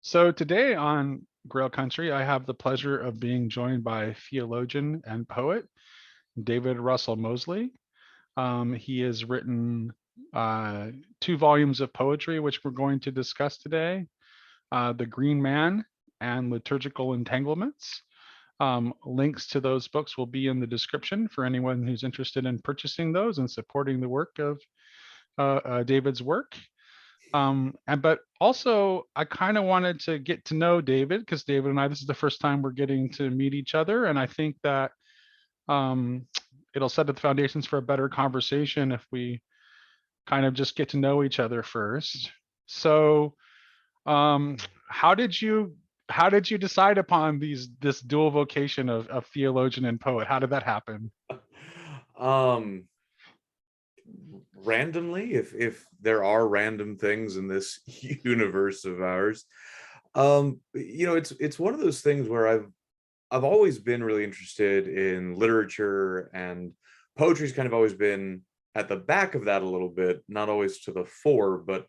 So today on Grail Country, I have the pleasure of being joined by theologian and poet David Russell Mosley. He has written uh, two volumes of poetry, which we're going to discuss today, The Green Man and Liturgical Entanglements. Links to those books will be in the description for anyone who's interested in purchasing those and supporting the work of David's work. But also I kind of wanted to get to know David because David and I, this is the first time we're getting to meet each other. And I think that um, it'll set the foundations for a better conversation if we kind of just get to know each other first. So um, how did you decide upon this dual vocation of theologian and poet? How did that happen? um Randomly, if there are random things in this universe of ours. It's one of those things where I've always been really interested in literature, and poetry's kind of always been at the back of that a little bit, not always to the fore. But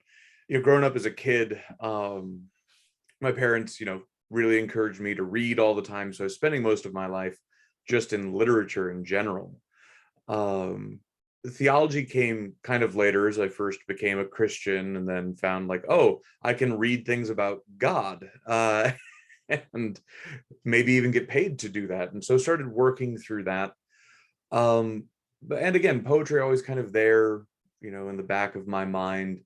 growing up as a kid, my parents really encouraged me to read all the time, so I was spending most of my life just in literature in general. um Theology came kind of later, as I first became a Christian and then found, like, oh, I can read things about God, and maybe even get paid to do that, and so started working through that. And again, poetry always kind of there, in the back of my mind.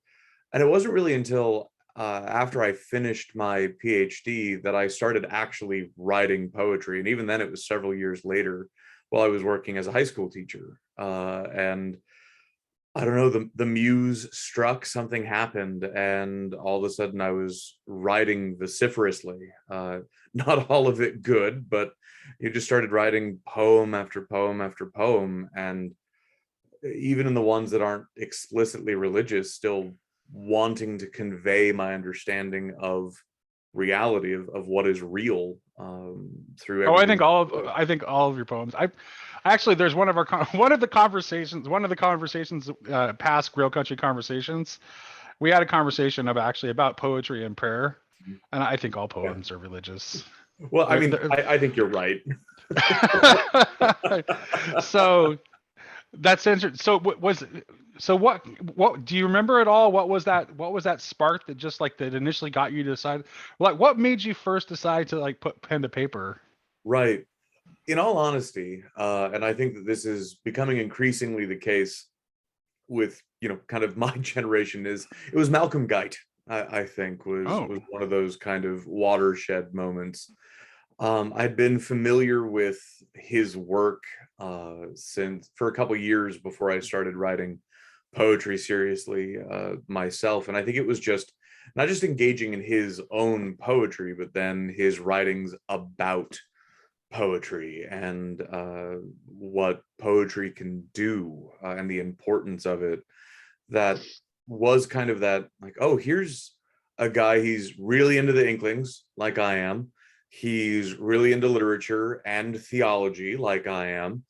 And it wasn't really until after I finished my PhD that I started actually writing poetry. And even then, it was several years later, while I was working as a high school teacher. And I don't know, the muse struck, something happened, and all of a sudden I was writing vociferously. Not all of it good, but you just started writing poem after poem after poem. And even in the ones that aren't explicitly religious, still wanting to convey my understanding of reality, of what is real, through Oh, everything. I think all of your poems. I actually there's one of our one of the conversations past Real Country conversations. We had a conversation about poetry and prayer, and I think all Yeah. poems are religious. Well, I mean, They're I think you're right. so that's interesting. So what do you remember at all? What was that spark that just like that initially got you to decide? Like, what made you first decide to like put pen to paper? Right. In all honesty, and I think that this is becoming increasingly the case with, kind of my generation, is it was Malcolm Guite. I think was Oh. was one of those kind of watershed moments. I'd been familiar with his work since for a couple years before I started writing poetry seriously myself, and I think it was just not just engaging in his own poetry, but then his writings about poetry and what poetry can do, and the importance of it, that was kind of that, like, oh, here's a guy, he's really into the Inklings like I am. He's really into literature and theology like I am.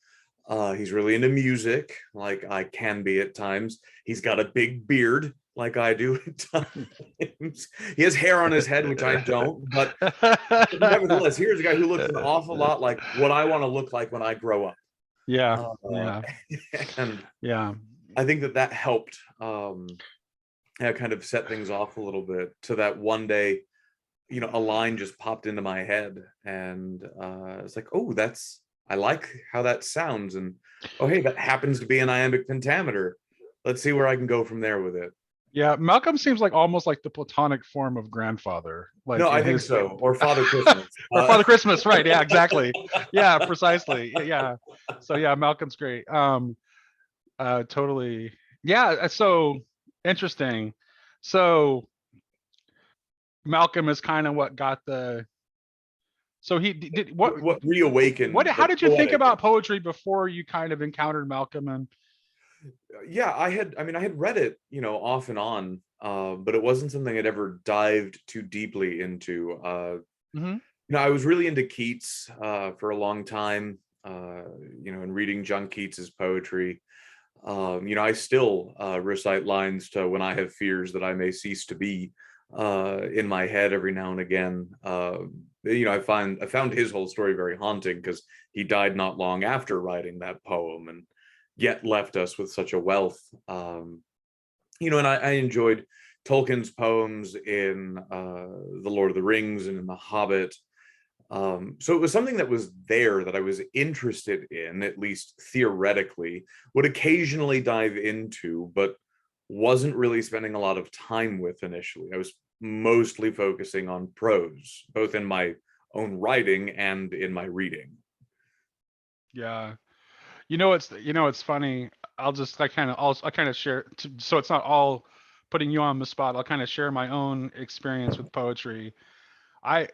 He's really into music like I can be at times. He's got a big beard like I do at times. He has hair on his head, which I don't, but nevertheless, here's a guy who looks an awful lot like what I want to look like when I grow up. Yeah, Uh, yeah, and yeah. I think that helped, kind of set things off a little bit, to that one day, a line just popped into my head, and it's like, oh, I like how that sounds. And oh, hey, that happens to be an iambic pentameter. Let's see where I can go from there with it. Yeah, Malcolm seems like almost like the platonic form of grandfather, No, like I in think his so. Or Father Christmas. or Father Christmas, right? Yeah, exactly. Yeah, precisely. Yeah. So yeah, Malcolm's great. Totally. Yeah, so interesting. So Malcolm is kind of what got the so he did What reawakened how the did you think poetic. about poetry before you kind of encountered Malcolm and Yeah, I had read it, off and on, but it wasn't something I'd ever dived too deeply into. Mhm. I was really into Keats for a long time, and reading John Keats's poetry. I still recite lines to "When I have fears that I may cease to be" in my head every now and again. I found his whole story very haunting, because he died not long after writing that poem, and yet left us with such a wealth. And I enjoyed Tolkien's poems in The Lord of the Rings and in The Hobbit. So it was something that was there, that I was interested in, at least theoretically, would occasionally dive into, but wasn't really spending a lot of time with initially. I was mostly focusing on prose, both in my own writing and in my reading. Yeah. It's funny. I kind of share, so it's not all putting you on the spot. I'll kind of share my own experience with poetry. I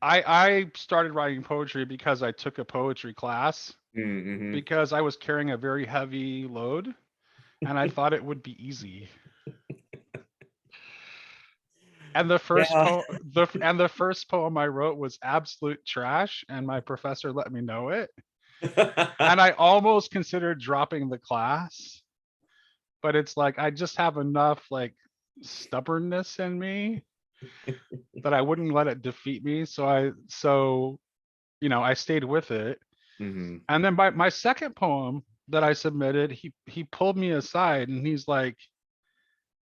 I started writing poetry because I took a poetry class, Mm-hmm. because I was carrying a very heavy load and I thought it would be easy. And Yeah. the first poem I wrote was absolute trash, and my professor let me know it. And I almost considered dropping the class, but it's like I just have enough like stubbornness in me that I wouldn't let it defeat me. I stayed with it. Hmm. And then by my second poem that I submitted, he pulled me aside and he's like,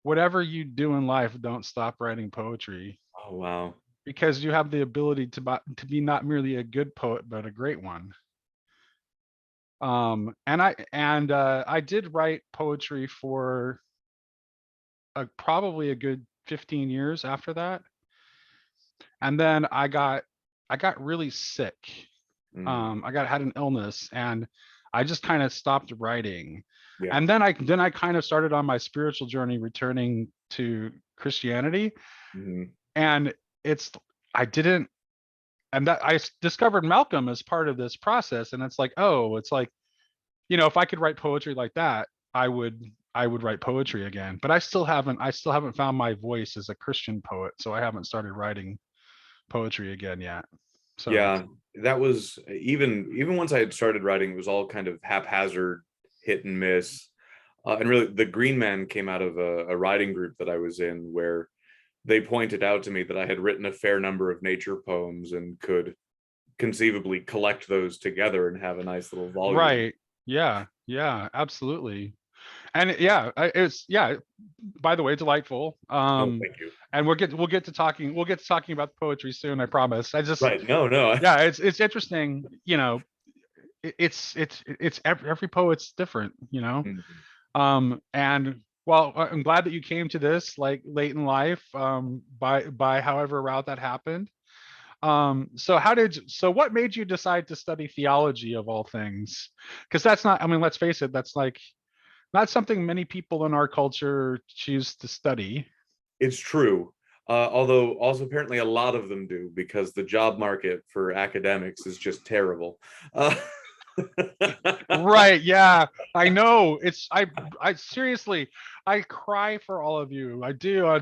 whatever you do in life, don't stop writing poetry, Oh, wow. because you have the ability to be not merely a good poet but a great one. I did write poetry for probably a good 15 years after that, and then I got really sick. Mm. I had an illness, and I just kind of stopped writing. Yeah. And then I kind of started on my spiritual journey, returning to Christianity. Hmm. And it's I didn't and that I discovered Malcolm as part of this process. And it's like, oh, it's like, if I could write poetry like that, I would write poetry again. But I still haven't found my voice as a Christian poet, so I haven't started writing poetry again yet. So Yeah, that was even once I had started writing, it was all kind of haphazard, hit and miss. And really, the Green Man came out of a writing group that I was in, where they pointed out to me that I had written a fair number of nature poems and could conceivably collect those together and have a nice little volume. right. Yeah, yeah, absolutely. And yeah, it's yeah, by the way, delightful. Oh, thank you. And we'll get to talking about poetry soon, I promise. I just Right. No, no. Yeah, it's interesting, it's every poet's different, Mhm. and well, I'm glad that you came to this like late in life, by however route that happened. So what made you decide to study theology of all things? Because that's not, I mean, let's face it, that's like not something many people in our culture choose to study. It's true. Although also apparently a lot of them do, because the job market for academics is just terrible. Uh, Right, yeah, I know. I seriously, I cry for all of you. I do.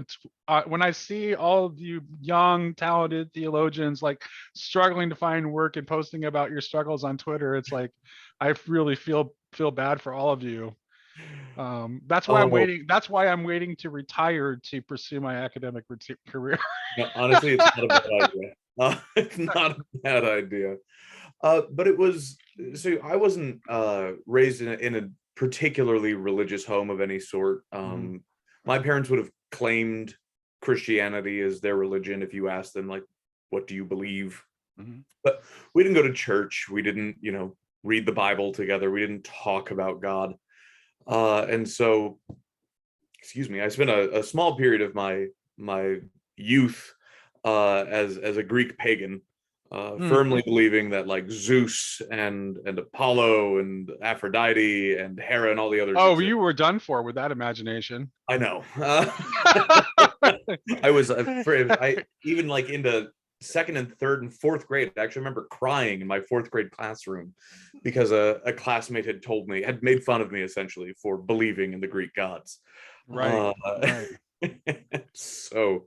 When I see all of you young, talented theologians like struggling to find work and posting about your struggles on Twitter, it's like I really feel bad for all of you. That's why I'm oh, waiting. That's why I'm waiting to retire to pursue my academic career. no, honestly, it's not a bad idea. It's not a bad idea. But it was, so I wasn't raised in a particularly religious home of any sort. Mhm, My parents would have claimed Christianity as their religion if you asked them, like, what do you believe? mhm. But we didn't go to church. We didn't, read the Bible together. We didn't talk about God. And so, excuse me, I spent a small period of my youth as a Greek pagan, Mm. firmly believing that like Zeus and Apollo and Aphrodite and Hera and all the others Oh, exist. you were done for with that imagination. I know. I was I even like into second and third and fourth grade. I actually remember crying in my fourth grade classroom because a classmate had made fun of me essentially for believing in the Greek gods. Right, Uh, right. so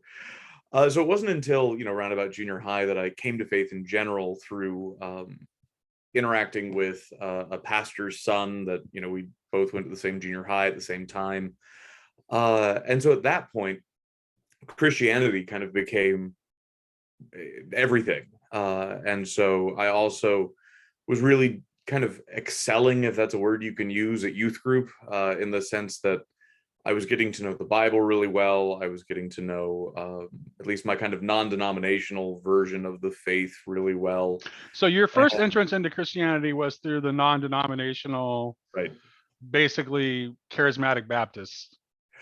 so it wasn't until around about junior high that I came to faith in general through interacting with a pastor's son that, we both went to the same junior high at the same time. And so at that point, Christianity kind of became everything. And so I also was really kind of excelling, if that's a word you can use, at youth group, in the sense that I was getting to know the Bible really well. I was getting to know at least my kind of non-denominational version of the faith really well. So your first entrance into Christianity was through the non-denominational, Right. basically charismatic Baptist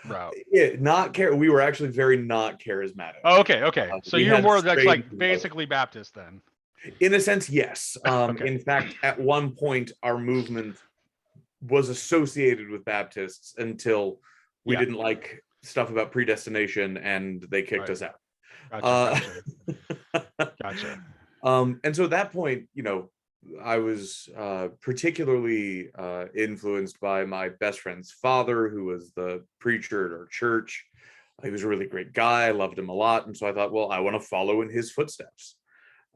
route. Yeah, we were actually very not charismatic. Oh, okay. So you're more like basically Baptist then. In a sense, yes. Okay. In fact, at one point, our movement was associated with Baptists until we didn't like stuff about predestination and they kicked us out. Gotcha. And so at that point, I was particularly influenced by my best friend's father, who was the preacher at our church. He was a really great guy. I loved him a lot. And so I thought, well, I want to follow in his footsteps.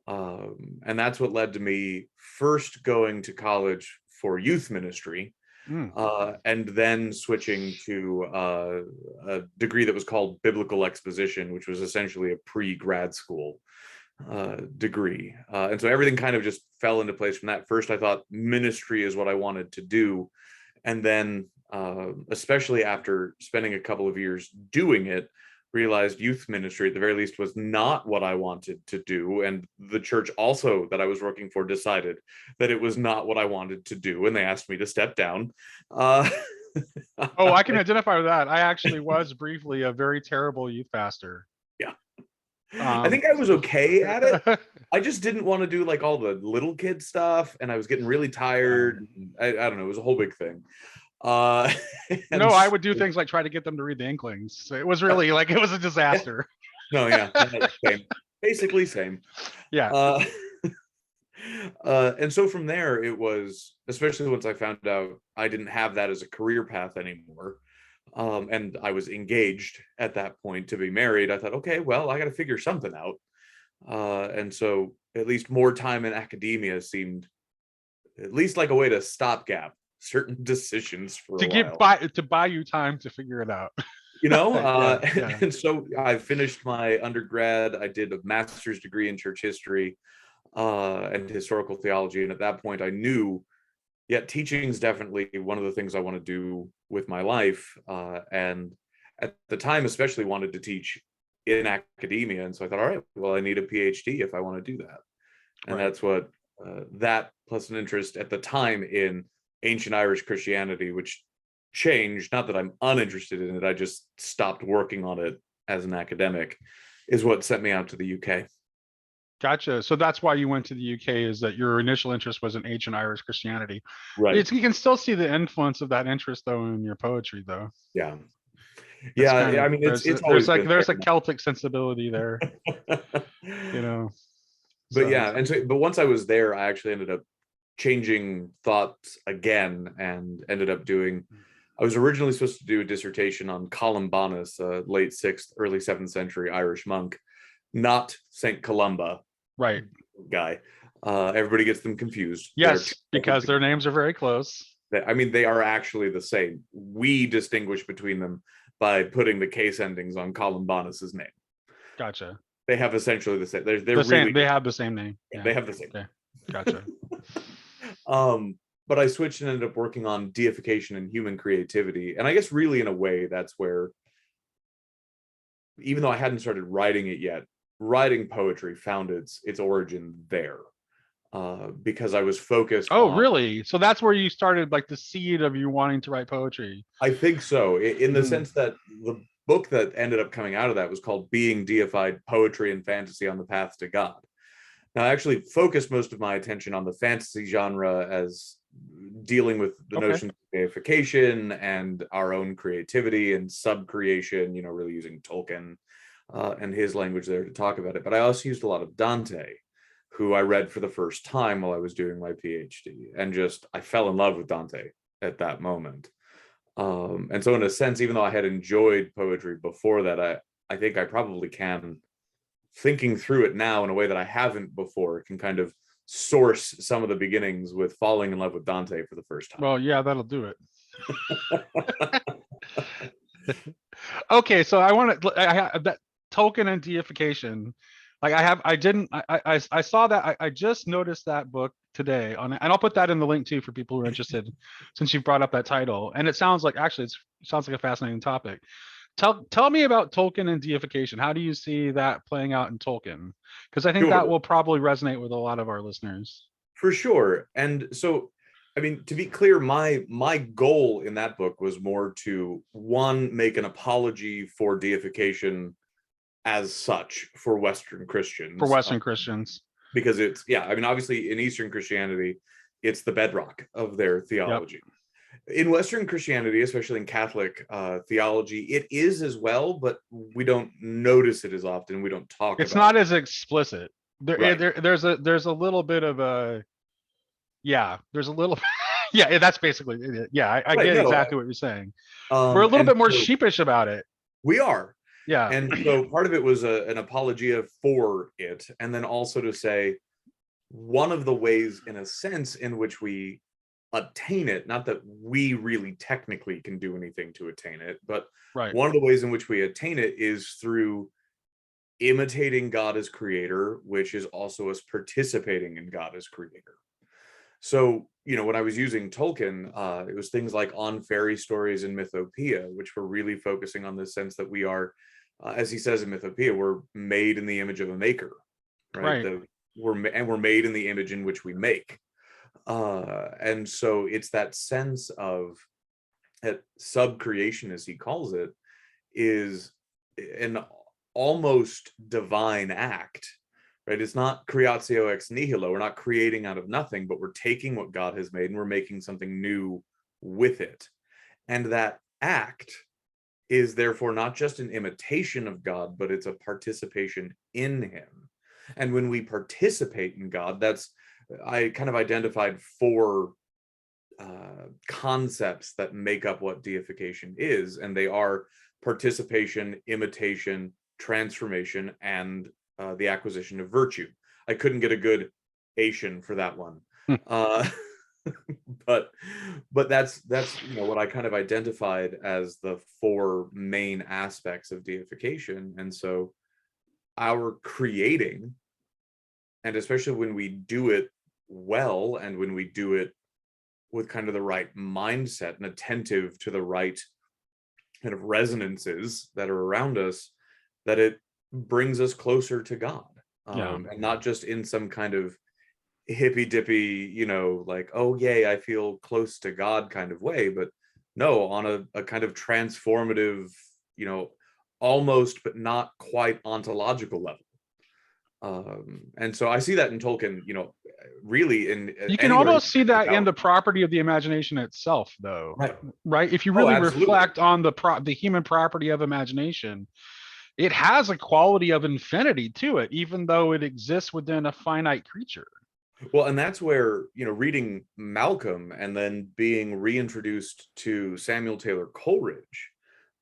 And that's what led to me first going to college for youth ministry, and then switching to a degree that was called biblical exposition, which was essentially a pre-grad school degree. And so everything kind of just fell into place from that. First, I thought ministry is what I wanted to do. And then, especially after spending a couple of years doing it, realized youth ministry at the very least was not what I wanted to do. And the church also that I was working for decided that it was not what I wanted to do. And they asked me to step down. Oh, I can identify with that. I actually was briefly a very terrible youth pastor. Yeah. I think I was okay at it. I just didn't want to do like all the little kid stuff. And I was getting really tired. I don't know. It was a whole big thing. No, I would do things like try to get them to read the Inklings. It was really like, it was a disaster. Yeah. No, yeah. Same. Basically same. Yeah. And so from there, it was, especially once I found out I didn't have that as a career path anymore. And I was engaged at that point to be married. I thought, okay, well, I got to figure something out. And so at least more time in academia seemed at least like a way to stopgap certain decisions for a while. To buy you time to figure it out. And so I finished my undergrad. I did a master's degree in church history and historical theology. And at that point I knew, teaching is definitely one of the things I want to do with my life. And at the time, especially wanted to teach in academia. And so I thought, all right, well, I need a PhD if I want to do that. And that's what that plus an interest at the time in ancient Irish Christianity, which changed, not that I'm uninterested in it, I just stopped working on it as an academic, is what sent me out to the UK. Gotcha. So that's why you went to the UK, is that your initial interest was in ancient Irish Christianity. Right. You can still see the influence of that interest though in your poetry though. Yeah. I mean, there's a Celtic sensibility there. But once I was there, I actually ended up changing thoughts again and ended up I was originally supposed to do a dissertation on Columbanus, a late 6th, early 7th century Irish monk, not St. Columba guy. Everybody gets them confused. Yes, because their names are very close. I mean, they are actually the same. We distinguish between them by putting the case endings on Columbanus's name. Gotcha. They have essentially the same. They're the same. They have the same name. Yeah. They have the same. Okay. Gotcha. But I switched and ended up working on deification and human creativity. And I guess really in a way, that's where, even though I hadn't started writing it yet, writing poetry found its origin there. Because I was focused on, really? So that's where you started, like the seed of you wanting to write poetry? I think so, in the sense that the book that ended up coming out of that was called Being Deified: Poetry and Fantasy on the Path to God. Now, I actually focused most of my attention on the fantasy genre as dealing with the notion of deification and our own creativity and sub-creation, really using Tolkien and his language there to talk about it. But I also used a lot of Dante, who I read for the first time while I was doing my PhD. And I fell in love with Dante at that moment. And so in a sense, even though I had enjoyed poetry before that, I think I probably can, thinking through it now in a way that I haven't before, can kind of source some of the beginnings with falling in love with Dante for the first time. Well, yeah, that'll do it. Okay, so I want to. I have that Tolkien and deification. Like I saw that. I just noticed that book today on, and I'll put that in the link too for people who are interested, since you brought up that title. And it sounds like, actually, it sounds like a fascinating topic. Tell me about Tolkien and deification. How do you see that playing out in Tolkien? Because I think that Sure. will probably resonate with a lot of our listeners. For sure. And so, I mean, to be clear, my goal in that book was more to, one, make an apology for deification as such for Western Christians. For Western Christians. Because it's, yeah, I mean, obviously in Eastern Christianity, it's the bedrock of their theology. Yep. In Western Christianity, especially in Catholic theology, it is as well, but we don't notice it as often. We don't talk about it. It's not as explicit. There's a little bit of a, yeah, there's a little, yeah, that's basically it. Yeah, I get exactly what you're saying. We're a little bit more sheepish about it. We are. Yeah. And so part of it was an apologia for it. And then also to say, one of the ways, in a sense, in which we attain it, not that we really technically can do anything to attain it, but one of the ways in which we attain it is through imitating God as creator, which is also us participating in God as creator. So, you know, when I was using Tolkien, it was things like On Fairy Stories and Mythopoeia, which were really focusing on the sense that we are, as he says in Mythopoeia, we're made in the image of a maker, right? We're made in the image in which we make. And so it's that sense of subcreation, as he calls it, is an almost divine act, right? It's not creatio ex nihilo. We're not creating out of nothing, but we're taking what God has made and we're making something new with it. And that act is therefore not just an imitation of God, but it's a participation in him. And when we participate in God, I kind of identified 4 concepts that make up what deification is, and they are participation, imitation, transformation, and the acquisition of virtue. I couldn't get a good Asian for that one. But that's what I kind of identified as the 4 main aspects of deification. And so our creating, and especially when we do it well, and when we do it with kind of the right mindset and attentive to the right kind of resonances that are around us, that it brings us closer to God. And not just in some kind of hippy dippy, like, oh yay, I feel close to God kind of way, but no, on a kind of transformative, almost but not quite ontological level. And so I see that in Tolkien, really you can almost see that in the property of the imagination itself, though. Right? If you really reflect on the human property of imagination, it has a quality of infinity to it, even though it exists within a finite creature. Well, and that's where, reading Malcolm and then being reintroduced to Samuel Taylor Coleridge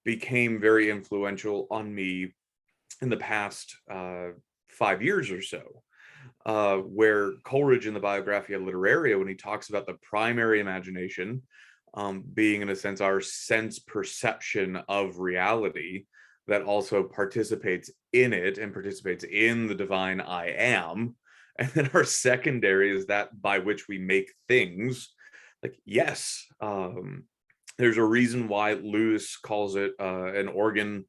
became very influential on me in the past 5 years or so, where Coleridge in the Biographia Literaria, when he talks about the primary imagination being, in a sense, our sense perception of reality that also participates in it and participates in the divine I am. And then our secondary is that by which we make things. Like, yes, there's a reason why Lewis calls it an organ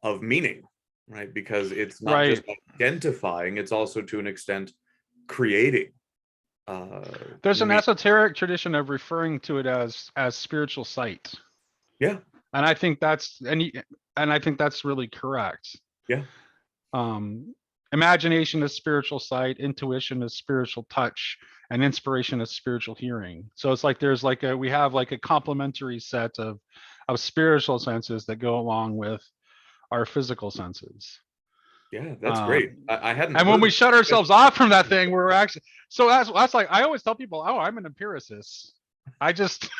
of meaning, right? Because it's not just identifying, it's also to an extent creating. There's an esoteric tradition of referring to it as spiritual sight. Yeah. And I think that's really correct. Yeah. Imagination is spiritual sight, intuition is spiritual touch, and inspiration is spiritual hearing. So it's like we have like a complementary set of spiritual senses that go along with our physical senses. Yeah, that's great. I hadn't. And when we shut ourselves off from that thing, we're actually, so that's like, I always tell people, oh, I'm an empiricist. I just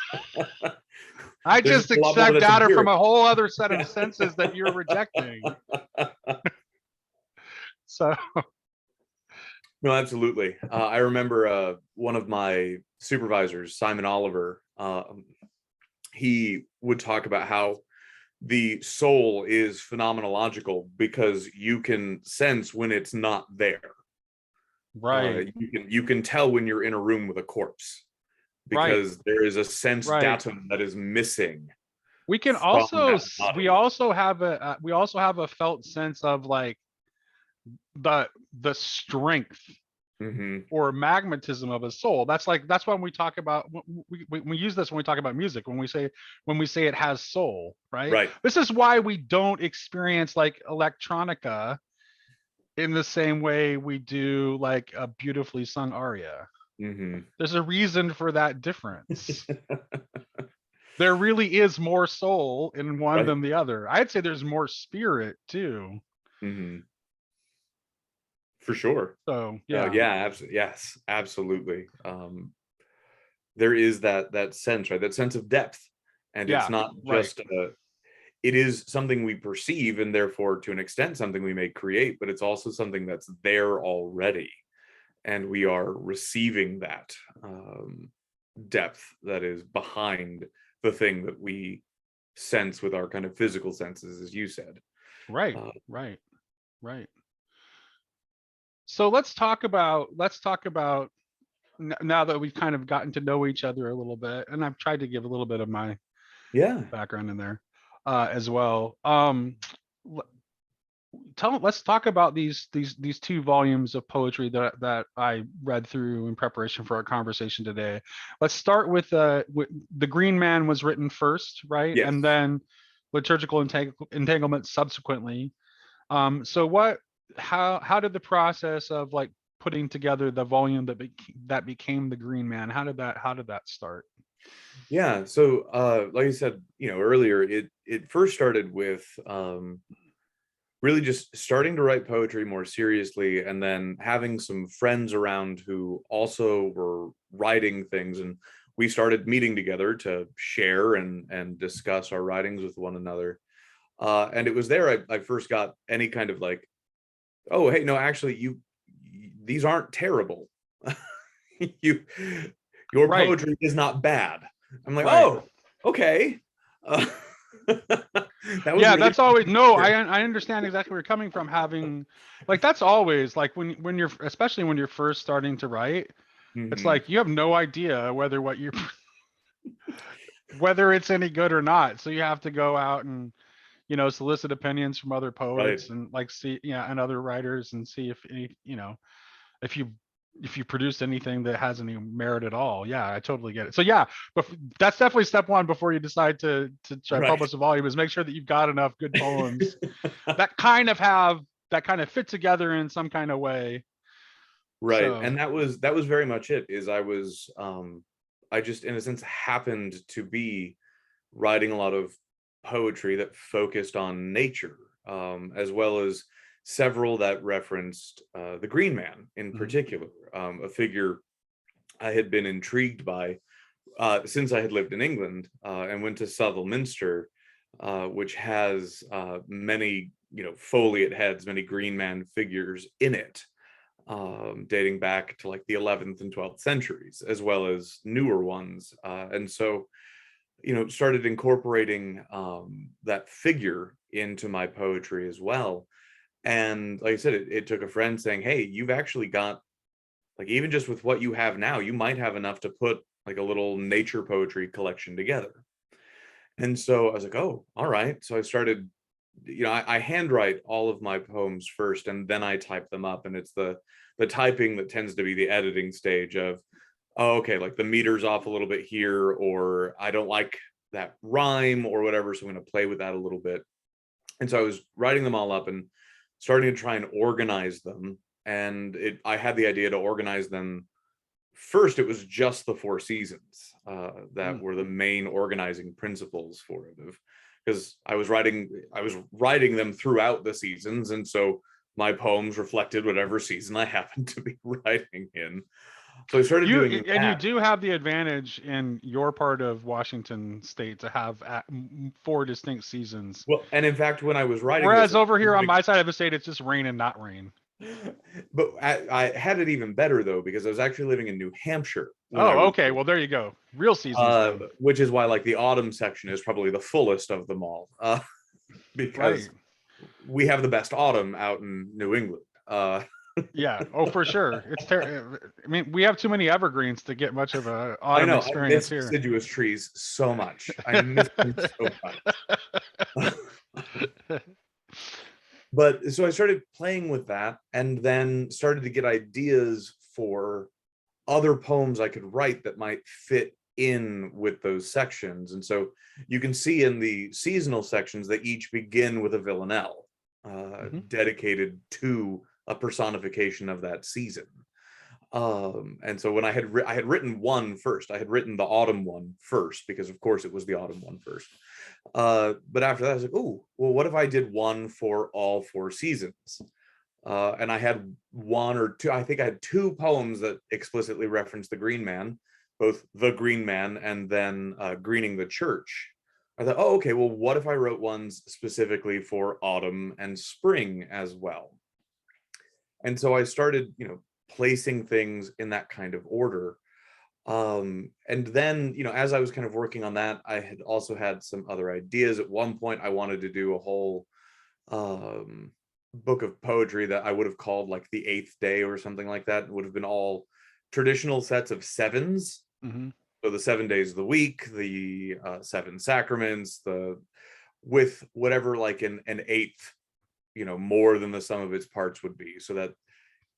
accept data from a whole other set of senses that you're rejecting. So No, absolutely. I remember one of my supervisors, Simon Oliver, he would talk about how the soul is phenomenological because you can sense when it's not there. Right, You can tell when you're in a room with a corpse right, because there is a sense right. datum that is missing We can from also that body. we also have a felt sense of like the strength Hmm. or magnetism of a soul. That's when we talk about we use this when we talk about music, when we say it has soul, right? Right. This is why we don't experience like electronica in the same way we do like a beautifully sung aria. Hmm. There's a reason for that difference. There really is more soul in one Right. than the other. I'd say there's more spirit too. Hmm. For sure. So yeah, Yeah, absolutely. Yes, absolutely. There is that sense, right? That sense of depth, and it's yeah, not right, just it is something we perceive, and therefore, to an extent, something we may create, but it's also something that's there already, and we are receiving that depth that is behind the thing that we sense with our kind of physical senses, as you said. right, Uh, right, right. So let's talk about now that we've kind of gotten to know each other a little bit, and I've tried to give a little bit of my yeah, background in there as well. Let's talk about these two volumes of poetry that I read through in preparation for our conversation today. Let's start with the Green Man was written first, right? yes. And then Liturgical Entanglement subsequently. So how did the process of like putting together the volume that became the Green Man, how did that start? Yeah, so like I said, earlier, it first started with really just starting to write poetry more seriously, and then having some friends around who also were writing things, and we started meeting together to share and discuss our writings with one another. And it was there I first got any kind of like, oh, hey, no, actually, these aren't terrible. you Your Right. poetry is not bad. I'm like, Right. oh, okay. Uh, that was Yeah, really that's always no, here. I understand exactly where you're coming from, having like that's always like when you're, especially when you're first starting to write, it's Hmm. like you have no idea whether it's any good or not. So you have to go out and solicit opinions from other Right. poets and like see, yeah, and other writers, and see if any, if you produced anything that has any merit at all. Yeah, I totally get it. So yeah, but that's definitely step one before you decide to try Right. publish a volume, is make sure that you've got enough good poems that kind of fit together in some kind of way. Right. So And that was very much it. Is I just, in a sense, happened to be writing a lot of poetry that focused on nature, as well as several that referenced the Green Man in mhm. particular, a figure I had been intrigued by since I had lived in England, and went to Southwell, which has many, foliate heads, many Green Man figures in it, dating back to like the 11th and 12th centuries, as well as newer ones. And so, started incorporating that figure into my poetry as well. And like I said, it took a friend saying, hey, you've actually got, like, even just with what you have now, you might have enough to put like a little nature poetry collection together. And so I was like, oh, all right. So I started, I handwrite all of my poems first, and then I type them up. And it's the typing that tends to be the editing stage of, oh, okay, like the meter's off a little bit here, or I don't like that rhyme or whatever. So I'm going to play with that a little bit. And so I was writing them all up and starting to try and organize them. And I had the idea to organize them. First, it was just the four seasons that Mm. were the main organizing principles for it. Because I was writing them throughout the seasons, and so my poems reflected whatever season I happened to be writing in. So I started doing You that. do have the advantage in your part of Washington state to have four distinct seasons. Well, and in fact, when I was writing this, Whereas over here on my side of the state, it's just rain and not rain. But I had it even better though, because I was actually living in New Hampshire when I Oh, was okay. there, Well, there you go. Real seasons then. which is why like the autumn section is probably the fullest of them all, because Right. we have the best autumn out in New England. Yeah. Oh, for sure. I mean, we have too many evergreens to get much of a I autumn know I experience miss here. deciduous trees so much. I miss them so much. But so I started playing with that, and then started to get ideas for other poems I could write that might fit in with those sections. And so you can see in the seasonal sections, they each begin with a villanelle, Mhm. dedicated to a personification of that season. And so when I had written one first, I had written the autumn one first, because of course it was the autumn one first. But after that, I was like, oh, well, what if I did one for all four seasons? And I had one or two, I think I had two poems that explicitly referenced the Green Man, both the Green Man and then Greening the Church. I thought, oh, okay, well, what if I wrote ones specifically for autumn and spring as well? And so I started, placing things in that kind of order. And then, as I was kind of working on that, I had also had some other ideas. At one point, I wanted to do a whole um, book of poetry that I would have called like the Eighth Day or something like that. It would have been all traditional sets of sevens. Mhm. So the 7 days of the week, the seven sacraments, the with whatever like an eighth, more than the sum of its parts would be. So that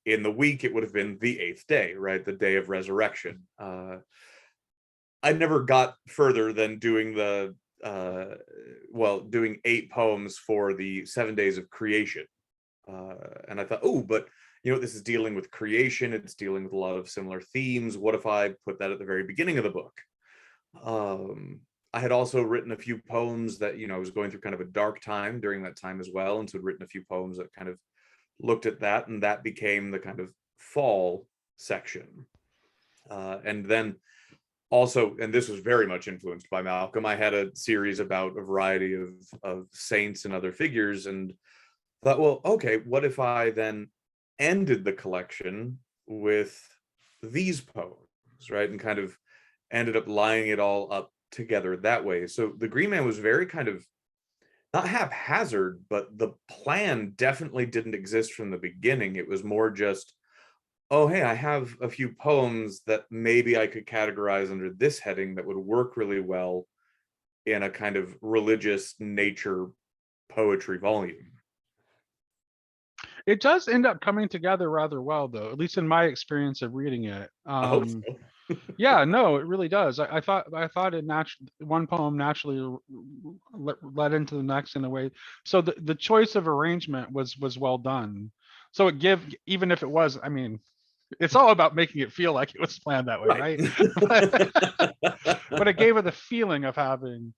in the week it would have been the eighth day, right? The day of resurrection. I never got further than doing doing 8 poems for the 7 days of creation. And I thought, oh, but this is dealing with creation. It's dealing with a lot of similar themes. What if I put that at the very beginning of the book? I had also written a few poems that, I was going through kind of a dark time during that time as well. And so I'd written a few poems that kind of looked at that, and that became the kind of fall section. And then also, and this was very much influenced by Malcolm, I had a series about a variety of saints and other figures, and thought, well, okay, what if I then ended the collection with these poems, right? And kind of ended up lining it all up together that way. So the Green Man was very kind of not haphazard, but the plan definitely didn't exist from the beginning. It was more just, oh, hey, I have a few poems that maybe I could categorize under this heading that would work really well in a kind of religious nature poetry volume. It does end up coming together rather well, though, at least in my experience of reading it. I hope so. Yeah, no, it really does. I thought one poem naturally led into the next in a way. So the choice of arrangement was well done. So even if it was, I mean, it's all about making it feel like it was planned that way, Right. right? But it gave it the feeling of having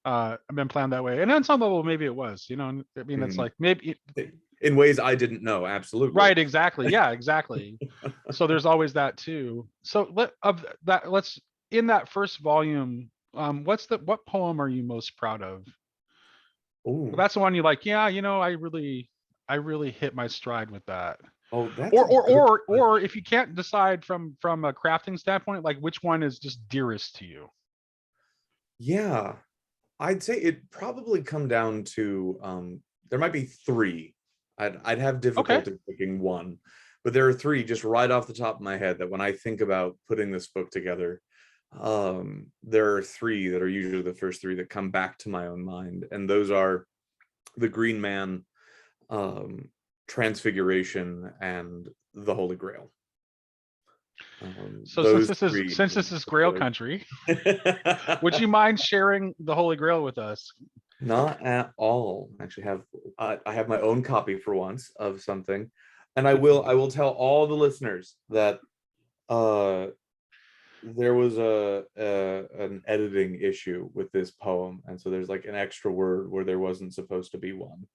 been planned that way. And on some level, maybe it was, I mean, it's like maybe In ways I didn't know, absolutely. right, exactly. Yeah, exactly. So there's always that too. So let's in that first volume, what poem are you most proud of? Oh, That's the one you like, yeah, I really hit my stride with that. oh, that's Or a or good or question. or if you can't decide from a crafting standpoint, like which one is just dearest to you? Yeah, I'd say it probably come down to there might be three. I'd have Okay. difficulty picking one, but there are three just right off the top of my head that when I think about putting this book together, there are three that are usually the first three that come back to my own mind, and those are the Green Man, um, Transfiguration, and the Holy Grail. So since Those this is three since in this is Grail particular. country, would you mind sharing the Holy Grail with us? Not at all. I actually have I have my own copy for once of something, and I will tell all the listeners that uh there was an editing issue with this poem, and so there's like an extra word where there wasn't supposed to be one.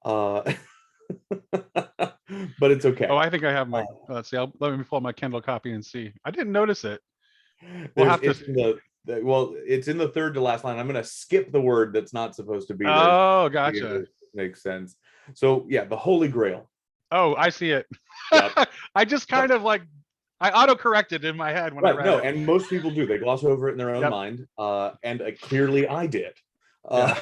Uh but it's Oh, okay. I think I have Uh, my. Let's see. Let me pull up my Kindle copy and see. I didn't notice it. We'll there's have to. it's in well, it's in the third to last line. I'm going to skip the word that's not supposed to be there. Oh, See if gotcha. it makes sense. So yeah, the Holy Grail. Oh, I see it. Yep. I just kind of like I auto-corrected in my head when I Right. read No, it. and most people do. They gloss over it in their own Yep. mind. And clearly I did. Yeah.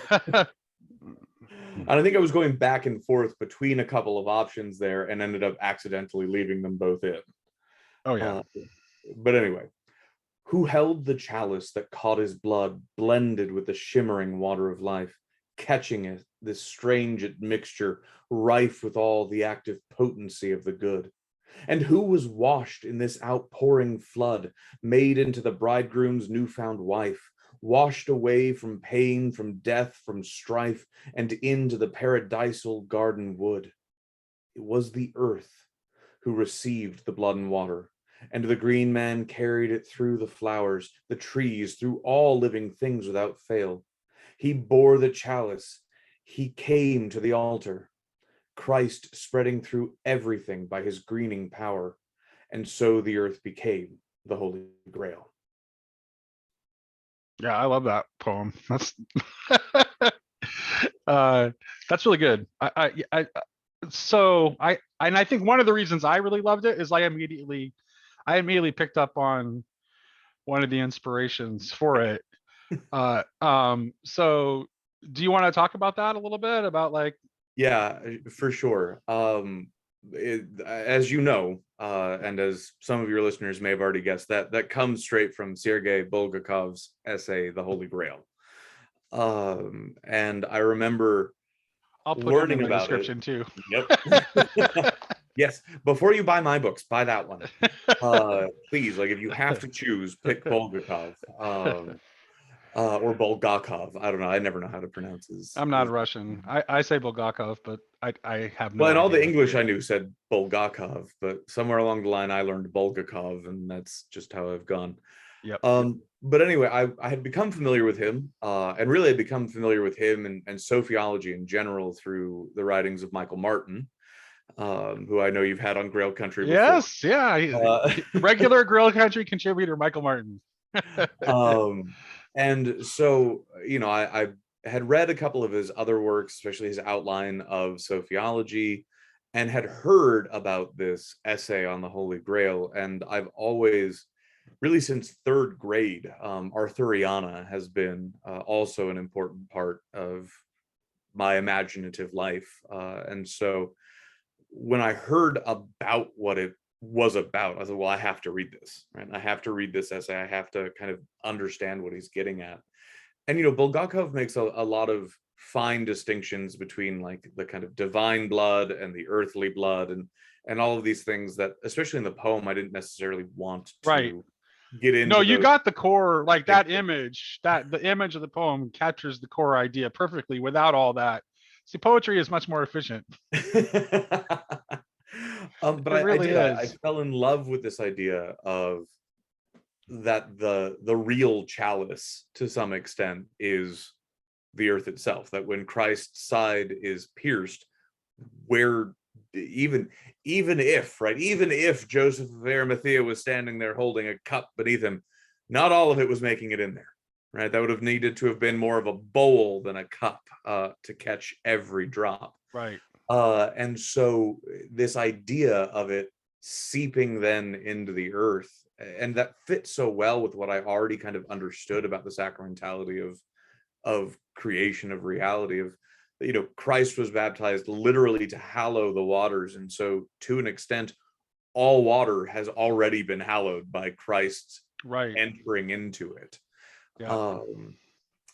And I think I was going back and forth between a couple of options there and ended up accidentally leaving them both in. Oh yeah. But anyway, who held the chalice that caught his blood, blended with the shimmering water of life, catching it, this strange mixture, rife with all the active potency of the good? And who was washed in this outpouring flood, made into the bridegroom's newfound wife, washed away from pain, from death, from strife, and into the paradisal garden wood? It was the earth who received the blood and water, and the green man carried it through the flowers, the trees, through all living things without fail. He bore the chalice, he came to the altar, Christ spreading through everything by his greening power, and so the earth became the Holy Grail. Yeah, I love that poem. Uh that's really good. And I think one of the reasons I really loved it is I immediately picked up on one of the inspirations for it. So do you want to talk about that a little bit about like? Yeah, for sure. As you know, and as some of your listeners may have already guessed, that comes straight from Sergei Bulgakov's essay, The Holy Grail. And I remember I'll put it in learning the about it. description too. Yep. Yes, before you buy my books, buy that one. Please, like if you have to choose, pick Bulgakov. Or Bulgakov. I don't know. I never know how to pronounce I'm not his... Russian. I say Bulgakov, but I have no Well, and all the idea. English I knew said Bulgakov, but somewhere along the line I learned Bulgakov, and that's just how I've gone. Yep. But anyway, I had become familiar with him, and really had become familiar with him and sophiology in general through the writings of Michael Martin, who I know you've had on Grail Country before. Yes. Yeah. Uh, Regular Grill Country contributor Michael Martin. And so, I had read a couple of his other works, especially his outline of sophiology, and had heard about this essay on the Holy Grail. And I've always, really since third grade, Arthuriana has been also an important part of my imaginative life. And so when I heard about what it was about, I was like, well, I have to read this, right? I have to read this essay. I have to kind of understand what he's getting at. And, Bulgakov makes a lot of fine distinctions between like the kind of divine blood and the earthly blood and all of these things that, especially in the poem, I didn't necessarily want Right. to get into. No, you got the core, like that image, that the image of the poem captures the core idea perfectly without all that. See, poetry is much more efficient. But It I really did. I is. fell in love with this idea of that the real chalice to some extent is the earth itself, that when Christ's side is pierced, where even if Joseph of Arimathea was standing there holding a cup beneath him, not all of it was making it in there, right? That would have needed to have been more of a bowl than a cup to catch every drop. Right. And so this idea of it seeping then into the earth, and that fits so well with what I already kind of understood about the sacramentality of creation, of reality, of Christ was baptized literally to hallow the waters, and so to an extent all water has already been hallowed by Christ Right. entering into it. Yeah.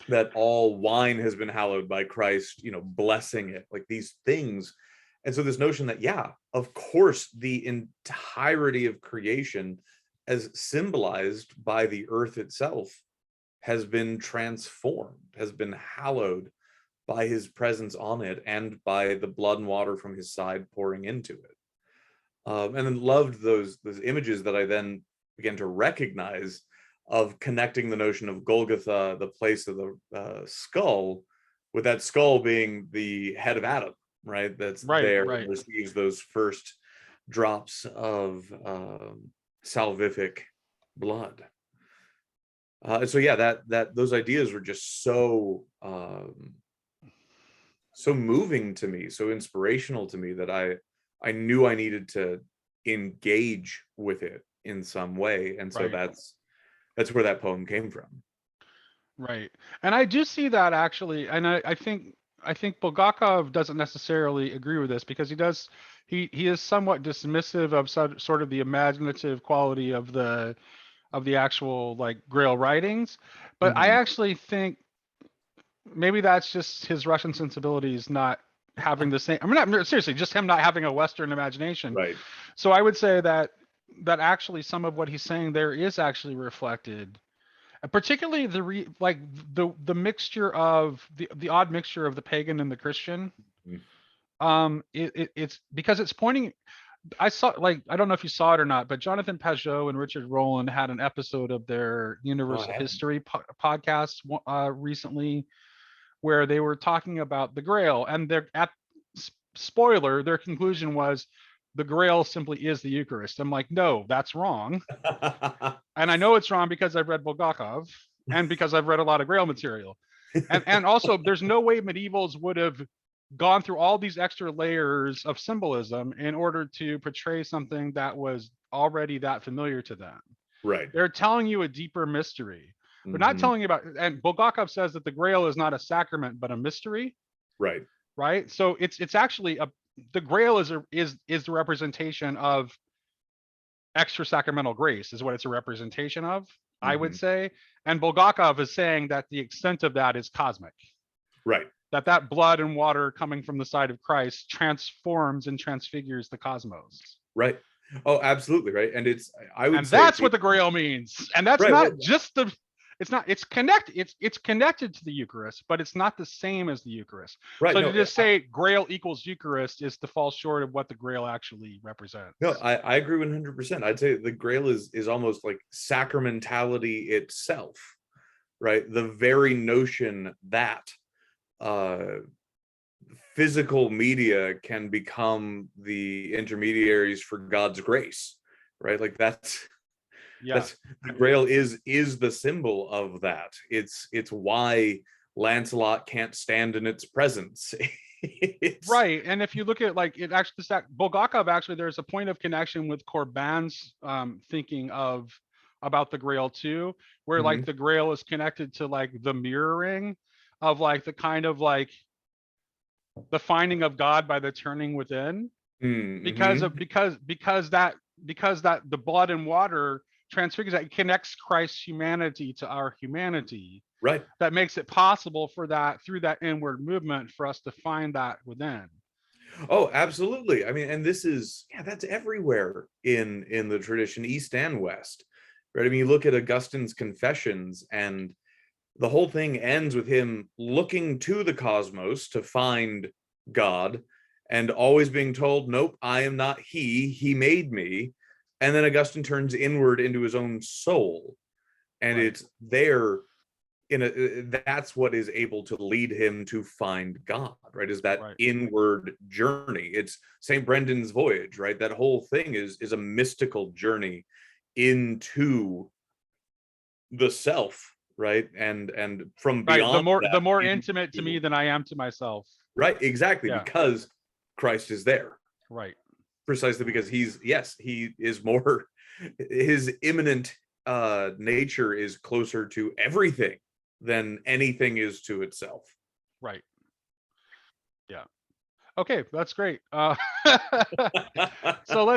That all wine has been hallowed by Christ, blessing it, like these things. And so this notion that, yeah, of course, the entirety of creation, as symbolized by the earth itself, has been transformed, has been hallowed by his presence on it and by the blood and water from his side pouring into it. And then loved those images that I then began to recognize of connecting the notion of Golgotha, the place of the skull, with that skull being the head of Adam, right? That's there, Right. receives those first drops of salvific blood. So yeah, that those ideas were just so moving to me, so inspirational to me, that I knew I needed to engage with it in some way, and so Right. that's where that poem came from. Right. And I do see that actually, and I think Bulgakov doesn't necessarily agree with this because he is somewhat dismissive of sort of the imaginative quality of the actual like Grail writings. But I Mhm. actually think maybe that's just his Russian sensibilities not having the same. I mean, not seriously, just him not having a Western imagination. Right. So I would say that actually some of what he's saying there is actually reflected, particularly the mixture of the odd mixture of the pagan and the Christian. Mhm. It's because it's pointing. I saw, like, I don't know if you saw it or not, but Jonathan Pajot and Richard Rowland had an episode of their Oh, I Universal haven't. History podcast recently where they were talking about the Grail, and they're at spoiler, their conclusion was the Grail simply is the Eucharist. I'm like, no, that's wrong. And I know it's wrong because I've read Bulgakov and because I've read a lot of Grail material. And also there's no way medievals would have gone through all these extra layers of symbolism in order to portray something that was already that familiar to them. Right. They're telling you a deeper mystery. They're not Mhm. telling you about, and Bulgakov says that the Grail is not a sacrament but a mystery, Right. right? So it's actually the Grail is the representation of extra sacramental grace is what it's a representation of, I would Mhm. say. And Bulgakov is saying that the extent of that is cosmic, Right. that blood and water coming from the side of Christ transforms and transfigures the cosmos. Right. Oh, absolutely. Right. And I would And say that's what the Grail means. And that's right. not Well, just it's connected to the Eucharist, but it's not the same as the Eucharist. right. So No, to just say Grail equals Eucharist is to fall short of what the Grail actually no, represents. I agree 100%. I'd say the Grail is almost like sacramentality itself, right? The very notion that uh physical media can become the intermediaries for God's grace, right? Like Yeah. that's the Grail is the symbol of that. It's why Lancelot can't stand in its presence. It's Right. And if you look at like it actually Bulgakov actually there's a point of connection with Corban's thinking of about the Grail too, where like Mhm. the Grail is connected to like the mirroring of like the kind of like the finding of God by the turning within because Mhm. of because that the blood and water transfigures that, it connects Christ's humanity to our humanity, Right. that makes it possible for that through that inward movement for us to find that within. Oh, absolutely. I mean, and this is yeah, that's everywhere in the tradition, East and West. Right. I mean, you look at Augustine's Confessions, and the whole thing ends with him looking to the cosmos to find God and always being told, nope, I am not he made me. And then Augustine turns inward into his own soul. And Right. it's there in a that's what is able to lead him to find God, right? Is that Right. inward journey. It's St. Brendan's voyage, right? That whole thing is a mystical journey into the self, right? And from Right. The beyond more that the more intimate to me into than I am to myself. right, exactly, Yeah. because Christ is there. Right. Precisely because he is more his immanent nature is closer to everything than anything is to itself. Right. Yeah. Okay, that's great. So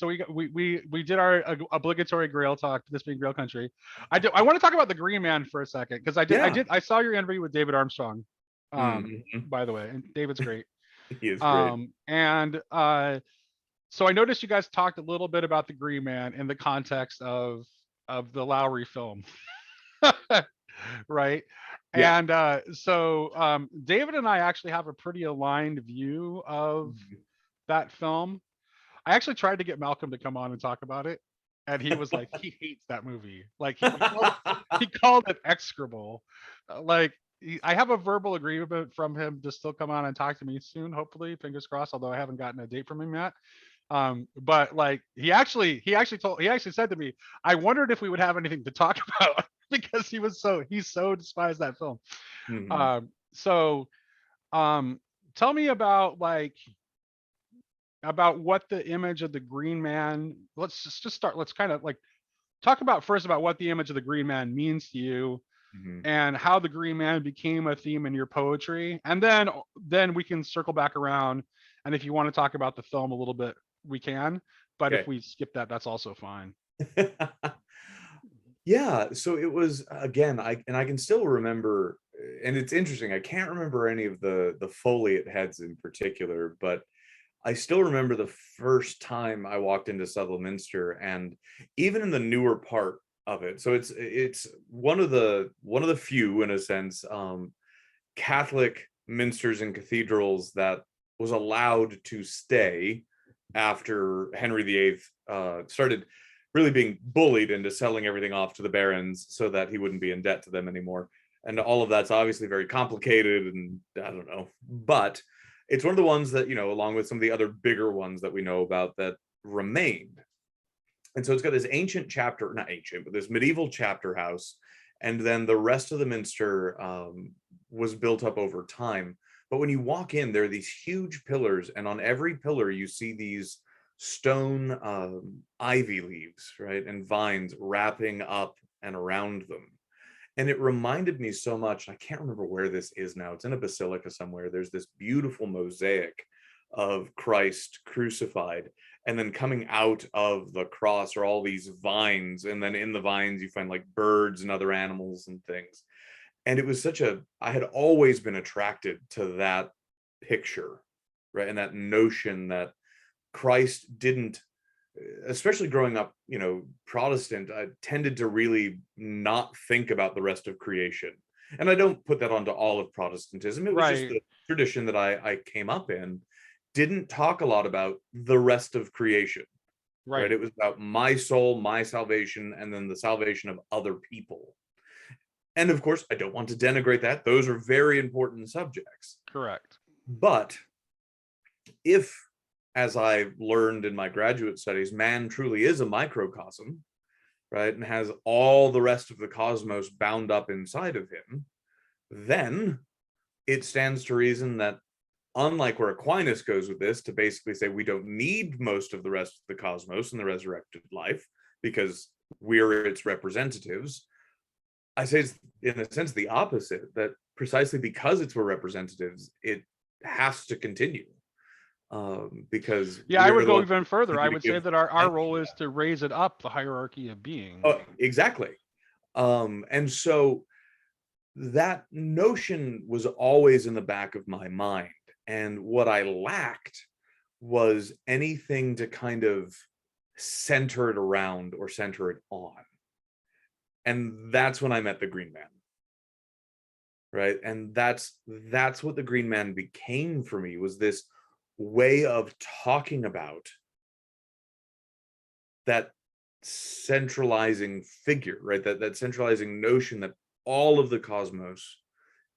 we did our obligatory Grail talk. This being Grail country, I want to talk about the Green Man for a second because Yeah. I saw your interview with David Armstrong. Mhm. By the way, and David's great. He is great. And so I noticed you guys talked a little bit about the Green Man in the context of the Lowry film, right? Yeah. And David and I actually have a pretty aligned view of Mhm. that film. I actually tried to get Malcolm to come on and talk about it, and he was like, he hates that movie. Like he called it execrable. Like I have a verbal agreement from him to still come on and talk to me soon, hopefully, fingers crossed. Although I haven't gotten a date from him yet. But like he actually said to me, I wondered if we would have anything to talk about because he so despised that film. Mhm. Um, so um, tell me about like about what the image of the Green Man. Let's just start. Let's kind of like talk about first about what the image of the Green Man means to you, Mhm. and how the Green Man became a theme in your poetry, and then we can circle back around. And if you want to talk about the film a little bit, we can. But if Okay. we skip that, that's also fine. Yeah, so it was again, I can still remember, and it's interesting. I can't remember any of the foliate heads in particular, but I still remember the first time I walked into Southwell Minster, and even in the newer part of it. So it's one of the few, in a sense, Catholic minsters and cathedrals that was allowed to stay after Henry VIII started really being bullied into selling everything off to the barons so that he wouldn't be in debt to them anymore. And all of that's obviously very complicated, and I don't know, but it's one of the ones that, along with some of the other bigger ones that we know about, that remained. And so it's got this ancient chapter, not ancient, but this medieval chapter house. And then the rest of the minster was built up over time. But when you walk in, there are these huge pillars, and on every pillar, you see these stone ivy leaves, right? And vines wrapping up and around them. And it reminded me so much. I can't remember where this is now. It's in a basilica somewhere. There's this beautiful mosaic of Christ crucified, and then coming out of the cross are all these vines, and then in the vines you find like birds and other animals and things. And it was I had always been attracted to that picture, right? And that notion that Christ didn't, especially growing up, Protestant, I tended to really not think about the rest of creation. And I don't put that onto all of Protestantism. It was just Right. the tradition that I came up in, didn't talk a lot about the rest of creation, right? Right. It was about my soul, my salvation, and then the salvation of other people. And of course, I don't want to denigrate that. Those are very important subjects. Correct. But if, as I learned in my graduate studies, man truly is a microcosm, right, and has all the rest of the cosmos bound up inside of him, then it stands to reason that, unlike where Aquinas goes with this, to basically say we don't need most of the rest of the cosmos in the resurrected life because we're its representatives, I say it's in a sense the opposite, that precisely because it's we're representatives, it has to continue. Because Yeah, I we're would the go ones even further. I to would say give that our thanks role for is that. to raise it up the hierarchy of being. Oh, exactly. And so that notion was always in the back of my mind. And what I lacked was anything to kind of center it around or center it on. And that's when I met the Green Man. Right. And that's what the Green Man became for me, was this way of talking about that centralizing figure, right? That centralizing notion that all of the cosmos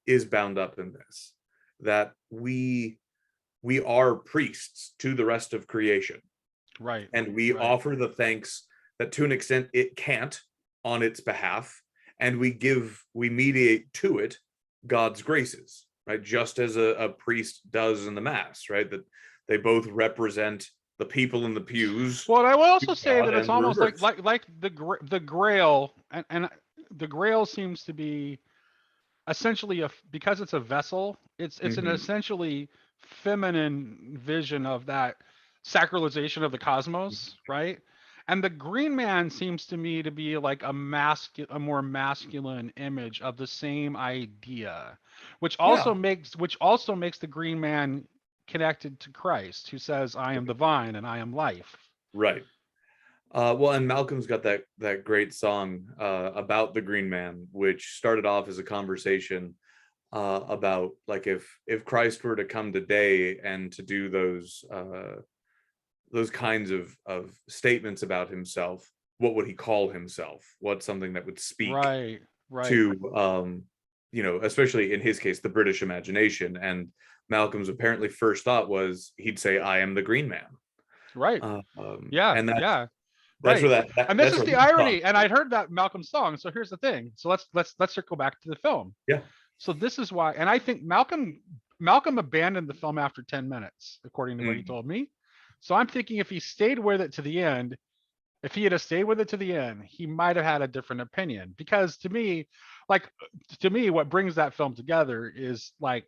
is bound up in this, that we are priests to the rest of creation, Right. and we Right. offer the thanks that to an extent it can't on its behalf, and we mediate to it God's graces, right? Just as a priest does in the mass, right? That they both represent the people in the pews Well, I will to also say God that it's and the almost like reverse. the Grail, and the Grail seems to be essentially because it's a vessel. It's an Mhm. essentially feminine vision of that sacralization of the cosmos, right? And the Green Man seems to me to be like a more masculine image of the same idea, Yeah, which also makes the Green Man connected to Christ, who says, "I am the vine and I am life." right. Well, and Malcolm's got that great song about the Green Man, which started off as a conversation about, like, if Christ were to come today and to do those kinds of statements about himself, what would he call himself? What's something that would speak Right, right, to especially in his case, the British imagination? And Malcolm's apparently first thought was he'd say, "I am the Green Man," right. Yeah, and that's yeah. that's Right. where And this that's is where the he thought. irony. And I'd heard that Malcolm song. So here's the thing. So let's circle back to the film. Yeah. So this is why, and I think Malcolm abandoned the film after 10 minutes, according to what he Mm, told me. So I'm thinking if he stayed with it to the end, if he had stayed with it to the end, he might have had a different opinion. Because to me, what brings that film together is like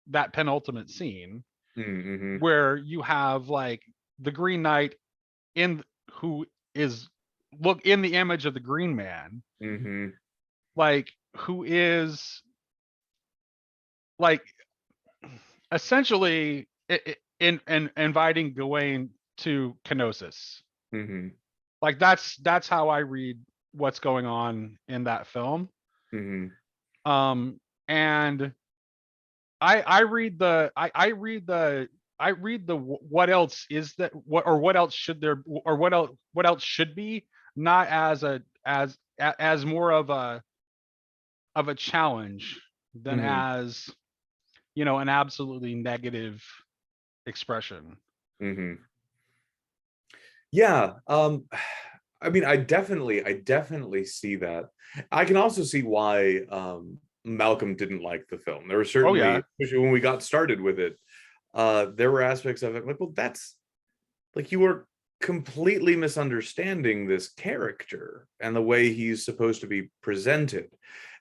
that penultimate scene Mm-hmm. where you have like the Green Knight in who is look in the image of the Green Man, Mm-hmm. like who is like essentially in inviting Gawain to kenosis. Mm-hmm. Like that's how I read what's going on in that film. Mm-hmm. And I read the I read the what else is that what else should there or what else should be, not as a as more of a challenge than Mm-hmm. as an absolutely negative expression. Mm-hmm. Yeah. I mean, I definitely see that. I can also see why Malcolm didn't like the film. There were Oh certainly, yeah, especially when we got started with it, there were aspects of it like, well, that's like you were completely misunderstanding this character and the way he's supposed to be presented.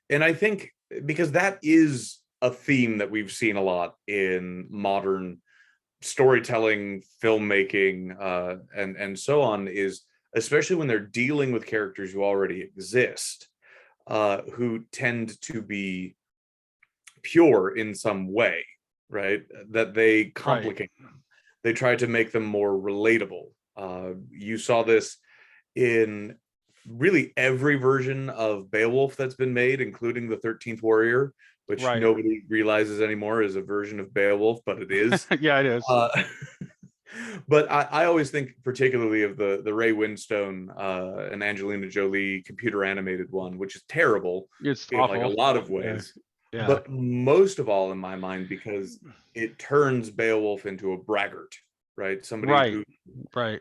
And I think because that is a theme that we've seen a lot in modern storytelling, filmmaking, and so on, is especially when they're dealing with characters who already exist, who tend to be pure in some way, right? That they right, complicate them. They try to make them more relatable. You saw this in really every version of Beowulf that's been made, including the 13th Warrior, which right. nobody realizes anymore is a version of Beowulf, but it is. Yeah, it is. Uh, but I always think particularly of the Ray Winstone and Angelina Jolie computer animated one, which is terrible It's in like a awful. lot of Yeah, ways, yeah. but most of all in my mind because it turns Beowulf into a braggart, right? Somebody Right, who right,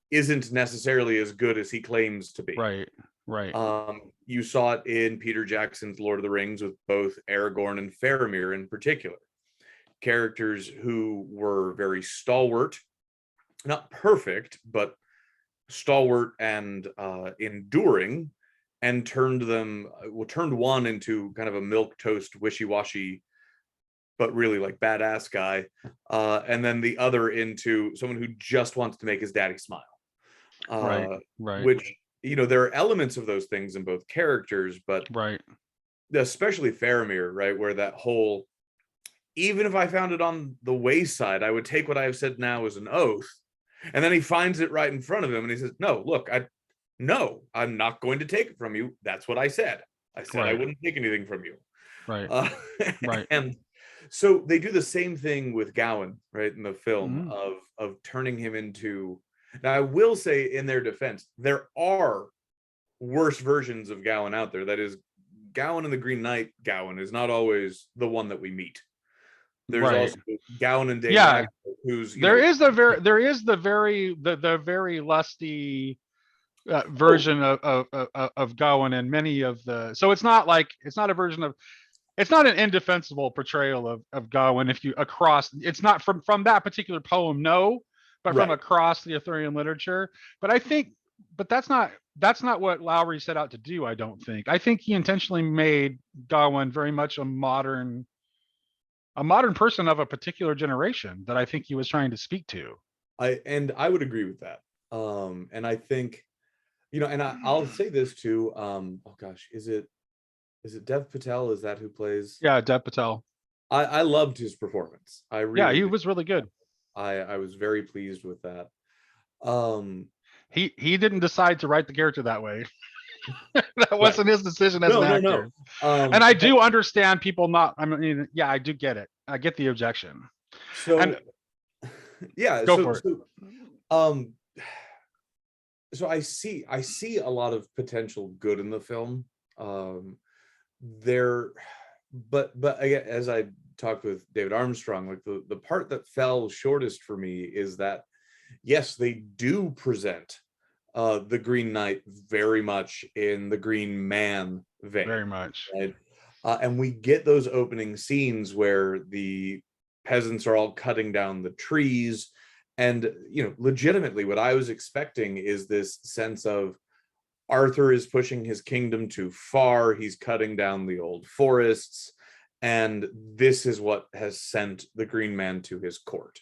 isn't necessarily as good as he claims to be. right, right, You saw it in Peter Jackson's Lord of the Rings with both Aragorn and Faramir in particular, characters who were very stalwart, not perfect, but stalwart and enduring, and turned one into kind of a milk toast, wishy-washy, but really like badass guy, and then the other into someone who just wants to make his daddy smile. right, Uh, right, which there are elements of those things in both characters, but right. especially Faramir, right, where that whole even if I found it on the wayside, I would take what I have said now as an oath. And then he finds it right in front of him and he says, no, look, no, I'm not going to take it from you. That's what I said. I said I Right, wouldn't take anything from you. right, Uh, right. and so they do the same thing with Gawain, right, in the film Mhm. of turning him into. Now, I will say, in their defense, there are worse versions of Gawain out there. That is, Gawain and the Green Knight. Gawain is not always the one that we meet. There's Right. also Gawain and Dame Yeah, Agatha, who's the very lusty oh version of Gawain and many of the. So it's not like it's not a version of it's not an indefensible portrayal of Gawain if you across it's not from that particular poem, no, but from right. across the Arthurian literature. But I think but that's not what Lowry set out to do, I don't think. I think he intentionally made Gawain very much a modern person of a particular generation that I think he was trying to speak to. I would agree with that. And I think and I'll say this too. Oh gosh, is it Dev Patel? Is that who plays? Yeah, Dev Patel. I loved his performance. I Yeah, really he did. was really good. I was very pleased with that. Um, He didn't decide to write the character that way. That right. wasn't his decision as an No, no, no. actor. And I But do understand people not. I mean, yeah, I do get it. I get the objection. And so yeah, go so for it. so um so I see a lot of potential good in the film. Um there but again, as I talked with David Armstrong, like the part that fell shortest for me is that yes, they do present the Green Knight very much in the Green Man vein, Very much. right? And we get those opening scenes where the peasants are all cutting down the trees And, legitimately what I was expecting is this sense of Arthur is pushing his kingdom too far. He's cutting down the old forests. And this is what has sent the Green Man to his court.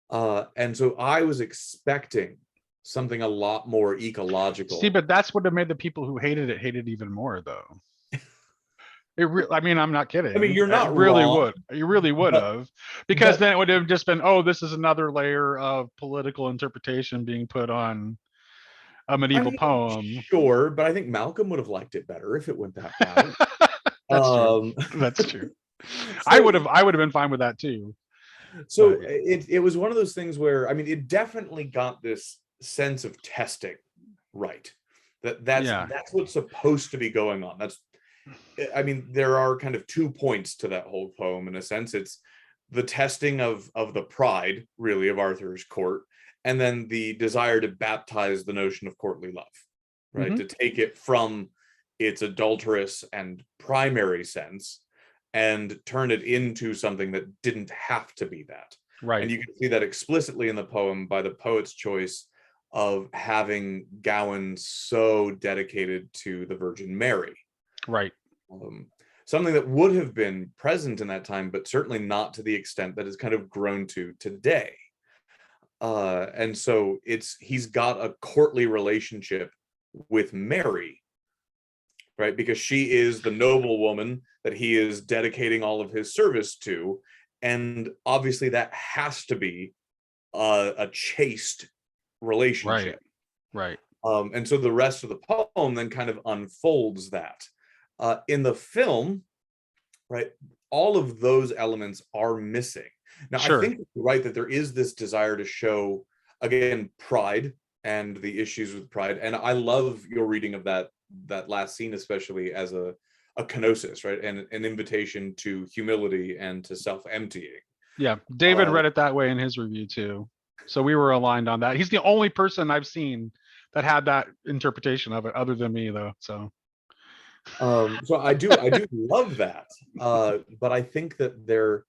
And so I was expecting something a lot more ecological. See, but that's what made the people who hated it hate it even more, though. I mean, I'm not kidding. I mean, you're not really wrong, would. You really would have, because then it would have just been, oh, this is another layer of political interpretation being put on a medieval poem. Sure, but I think Malcolm would have liked it better if it went that route. That's true. That's true. I would have been fine with that too. So it was one of those things where, I mean, it definitely got this sense of testing right. That's what's supposed to be going on. I mean, there are kind of 2 points to that whole poem. In a sense, it's the testing of the pride, really, of Arthur's court, and then the desire to baptize the notion of courtly love, right? Mm-hmm. To take it from its adulterous and primary sense and turn it into something that didn't have to be that. Right. And you can see that explicitly in the poem by the poet's choice of having Gawain so dedicated to the Virgin Mary. Right. Something that would have been present in that time, but certainly not to the extent that it's kind of grown to today. And so he's got a courtly relationship with Mary, right? Because she is the noble woman that he is dedicating all of his service to. And obviously that has to be a chaste relationship. Right. And so the rest of the poem then kind of unfolds that. In the film, right, all of those elements are missing. Now, sure. I think you're right that there is this desire to show, again, pride and the issues with pride. And I love your reading of that last scene, especially as a kenosis, right? And an invitation to humility and to self-emptying. Yeah, David read it that way in his review too. So we were aligned on that. He's the only person I've seen that had that interpretation of it, other than me, though. So I do love that. But I think that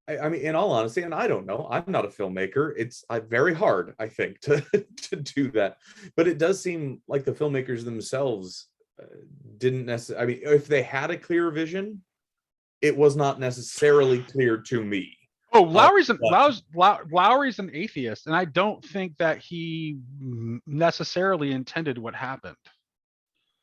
I mean, in all honesty, and I don't know, I'm not a filmmaker. It's very hard, I think, to do that. But it does seem like the filmmakers themselves didn't necessarily, I mean, if they had a clear vision, it was not necessarily clear to me. Oh, Lowry's an atheist, and I don't think that he necessarily intended what happened.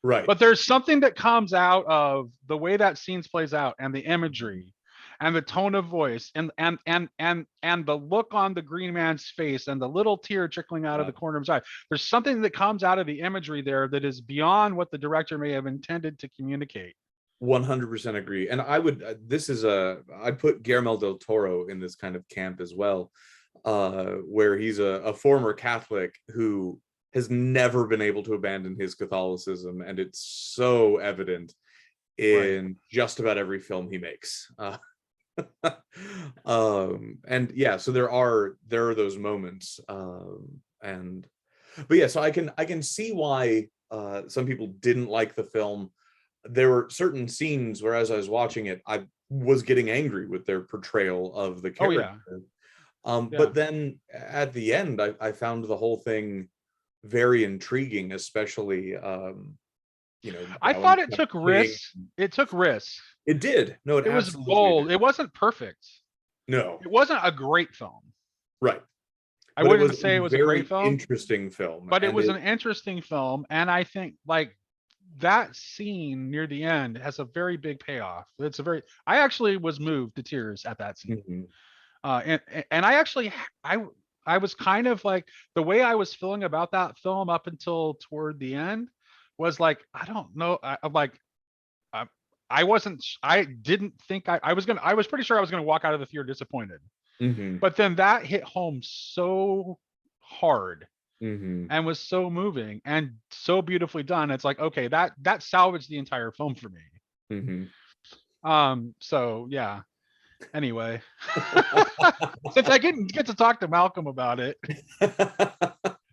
Right. But there's something that comes out of the way that scene plays out, and the imagery, and the tone of voice, and the look on the Green Man's face, and the little tear trickling out of the corner of his eye. There's something that comes out of the imagery there that is beyond what the director may have intended to communicate. 100% agree. And I would, I'd put Guillermo del Toro in this kind of camp as well, where he's a former Catholic who has never been able to abandon his Catholicism. And it's so evident in just about every film he makes. And yeah, so there are those moments. But yeah, so I can see why some people didn't like the film. There were certain scenes where, as I was watching it, I was getting angry with their portrayal of the character. But then at the end, I found the whole thing very intriguing, especially, I thought it took risks. It took risks. It did. No, it was bold. It wasn't perfect. No, it wasn't a great film. Right. I wouldn't say it was a great film. Interesting film. But it was an interesting film, and I think that scene near the end has a very big payoff. I actually was moved to tears at that scene. Mm-hmm. And I was kind of like, the way I was feeling about that film up until toward the end was like, I don't know. I was pretty sure I was going to walk out of the theater disappointed. Mm-hmm. But then that hit home so hard. Mm-hmm. And was so moving and so beautifully done. It's like, okay, that salvaged the entire film for me. Mm-hmm. So yeah. Anyway, since I didn't get to talk to Malcolm about it,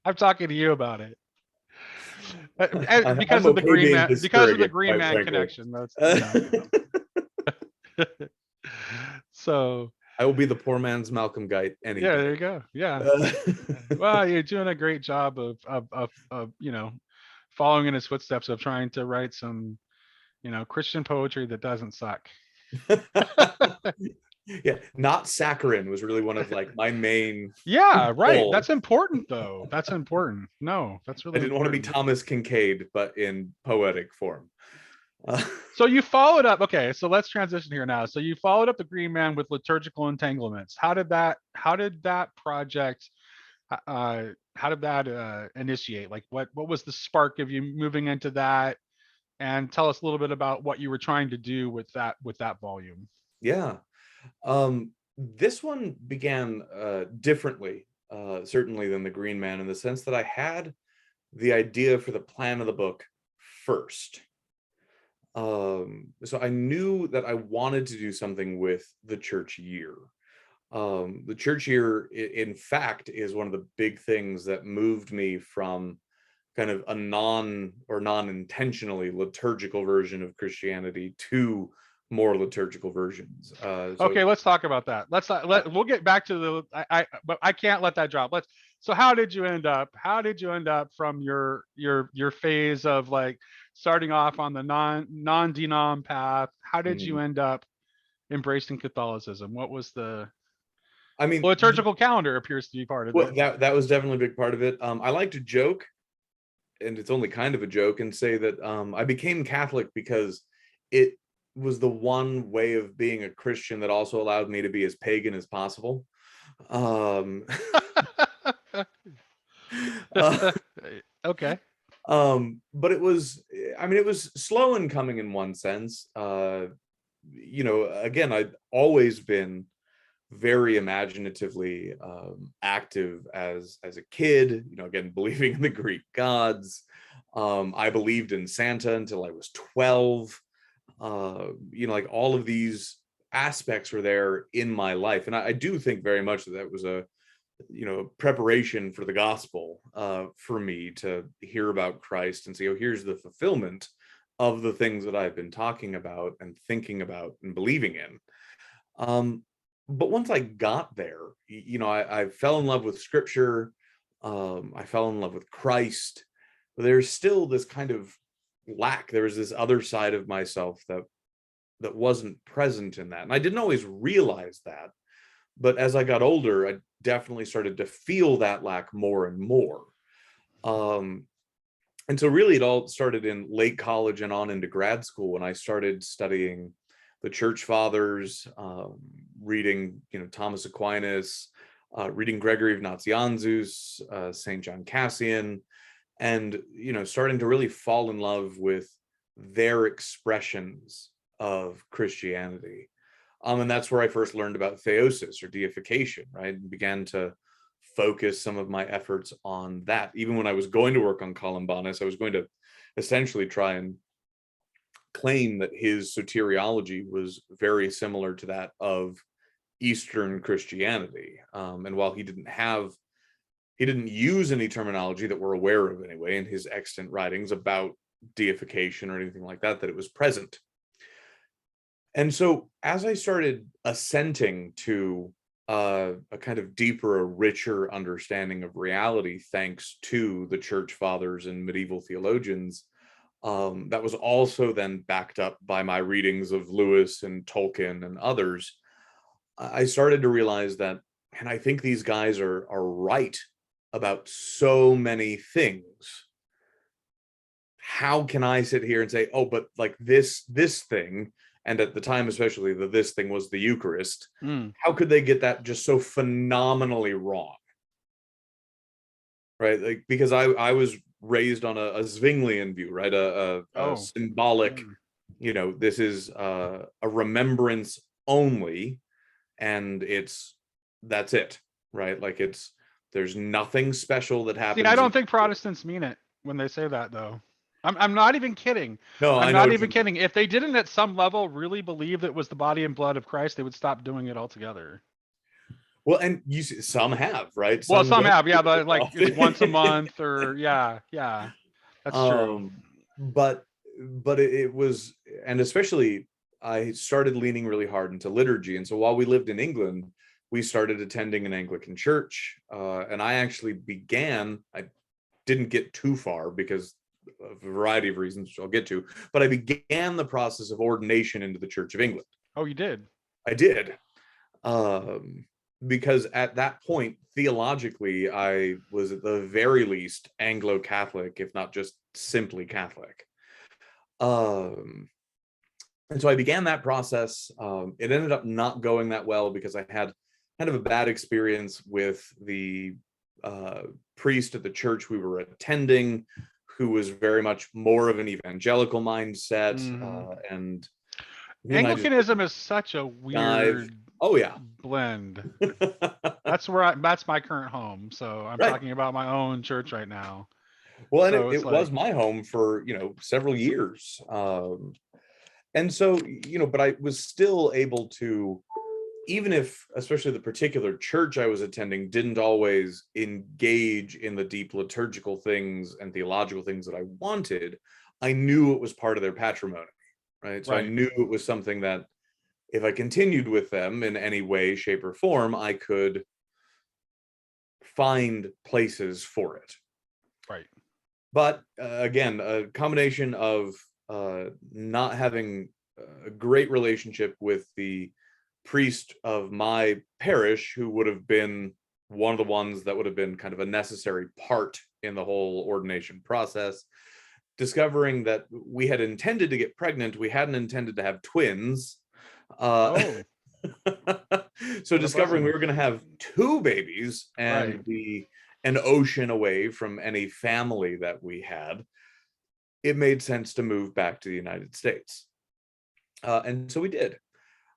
I'm talking to you about it. Because of the Green Man, Green Man connection. So I will be the poor man's Malcolm Guite any Yeah, day. there you go. Yeah. Well, you're doing a great job of following in his footsteps of trying to write some Christian poetry that doesn't suck. Yeah, not saccharine was really one of like my main Yeah, right. goals. That's important though. That's important. No, that's I really didn't want to be important. Thomas Kincaid, but in poetic form. So you followed up. Okay, so let's transition here now. So you followed up the Green Man with Liturgical Entanglements. How did that project how did that initiate? Like what was the spark of you moving into that? And tell us a little bit about what you were trying to do with that volume. Yeah. This one began differently, certainly than the Green Man, in the sense that I had the idea for the plan of the book first. So I knew that I wanted to do something with the church year. The church year, in fact, is one of the big things that moved me from kind of a non-intentionally liturgical version of Christianity to more liturgical versions. Okay, let's talk about that. We'll get back to but I can't let that drop. So how did you end up from your phase of like starting off on the non-denom path? How did you end up embracing Catholicism? What was the liturgical calendar appears to be part of it. That was definitely a big part of it. I like to joke, and it's only kind of a joke, and say that I became Catholic because it was the one way of being a Christian that also allowed me to be as pagan as possible. Okay. But it was slow in coming in one sense. Again, I'd always been very imaginatively active as a kid, again, believing in the Greek gods. I believed in Santa until I was 12. Like all of these aspects were there in my life. And I do think very much that was a preparation for the gospel for me to hear about Christ and say, oh, here's the fulfillment of the things that I've been talking about and thinking about and believing in. But once I got there, I fell in love with scripture. I fell in love with Christ. But there's still this kind of lack. There was this other side of myself that wasn't present in that. And I didn't always realize that. But as I got older, I definitely started to feel that lack more and more. And so really it all started in late college and on into grad school when I started studying the church fathers, reading, Thomas Aquinas, reading Gregory of Nazianzus, St. John Cassian, and, starting to really fall in love with their expressions of Christianity. And that's where I first learned about theosis or deification, right? And began to focus some of my efforts on that. Even when I was going to work on Columbanus, I was going to essentially try and claim that his soteriology was very similar to that of Eastern Christianity. And while he didn't use any terminology that we're aware of anyway in his extant writings about deification or anything like that, that it was present. And so as I started assenting to a kind of deeper, a richer understanding of reality, thanks to the church fathers and medieval theologians, that was also then backed up by my readings of Lewis and Tolkien and others, I started to realize that, and I think these guys are right about so many things. How can I sit here and say, oh, but like this thing, and at the time especially this thing was the Eucharist, how could they get that just so phenomenally wrong? Right? Like, because I was raised on a Zwinglian view, right? A symbolic, this is a remembrance only, and that's it, right? Like there's nothing special that happens. See, I don't think Protestants mean it when they say that, though. I'm not even kidding. No, I'm not even kidding. If they didn't at some level really believe that it was the body and blood of Christ, they would stop doing it altogether. Well, and some have, right? Some have, yeah, but like it's once a month or yeah, that's true. But it was, and especially I started leaning really hard into liturgy. And so while we lived in England, we started attending an Anglican church. And I didn't get too far because of a variety of reasons, which I'll get to, but I began the process of ordination into the Church of England. Oh, you did? I did. Because at that point, theologically, I was at the very least Anglo-Catholic, if not just simply Catholic. And so I began that process. It ended up not going that well because I had kind of a bad experience with the priest at the church we were attending, who was very much more of an evangelical mindset. And Anglicanism is such a weird oh yeah blend. That's my current home. So I'm talking about my own church right now. Well, and so it was my home for, several years. And so, but I was still able to, even if, especially the particular church I was attending didn't always engage in the deep liturgical things and theological things that I wanted, I knew it was part of their patrimony, right? So I knew it was something that if I continued with them in any way, shape, or form, I could find places for it. Right. But again, a combination of not having a great relationship with the priest of my parish, who would have been one of the ones that would have been kind of a necessary part in the whole ordination process, discovering that we had intended to get pregnant, we hadn't intended to have twins. So discovering we were going to have 2 babies and be an ocean away from any family that we had, it made sense to move back to the United States. And so we did.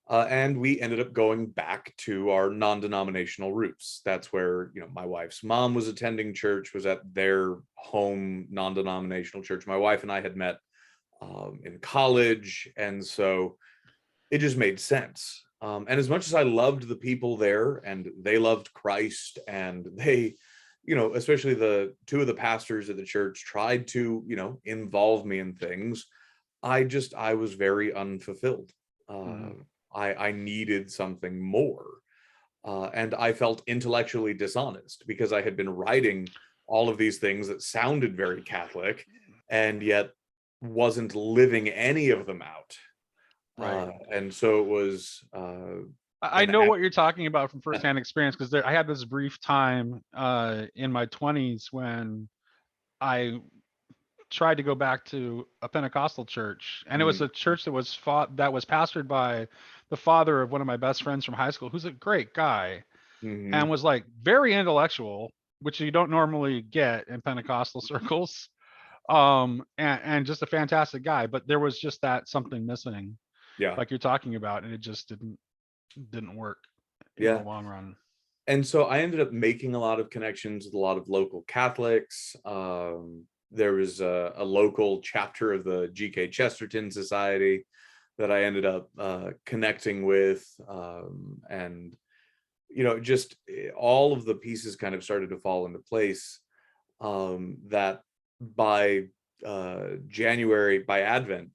And we ended up going back to our non-denominational roots. That's where, my wife's mom was attending church, was at their home non-denominational church. My wife and I had met in college. And so it just made sense. And as much as I loved the people there and they loved Christ, and they, especially the 2 of the pastors at the church tried to, involve me in things, I was very unfulfilled. I needed something more. And I felt intellectually dishonest because I had been writing all of these things that sounded very Catholic and yet wasn't living any of them out. And so it was... I know what you're talking about from firsthand experience, because I had this brief time in my 20s when I tried to go back to a Pentecostal church, and it was a church that was pastored by the father of one of my best friends from high school, who's a great guy, and was like very intellectual, which you don't normally get in Pentecostal circles, and just a fantastic guy. But there was just that something missing, like you're talking about, and it just didn't work in the long run. And so I ended up making a lot of connections with a lot of local Catholics. There was a local chapter of the G.K. Chesterton Society that I ended up connecting with. And, just all of the pieces kind of started to fall into place, that by Advent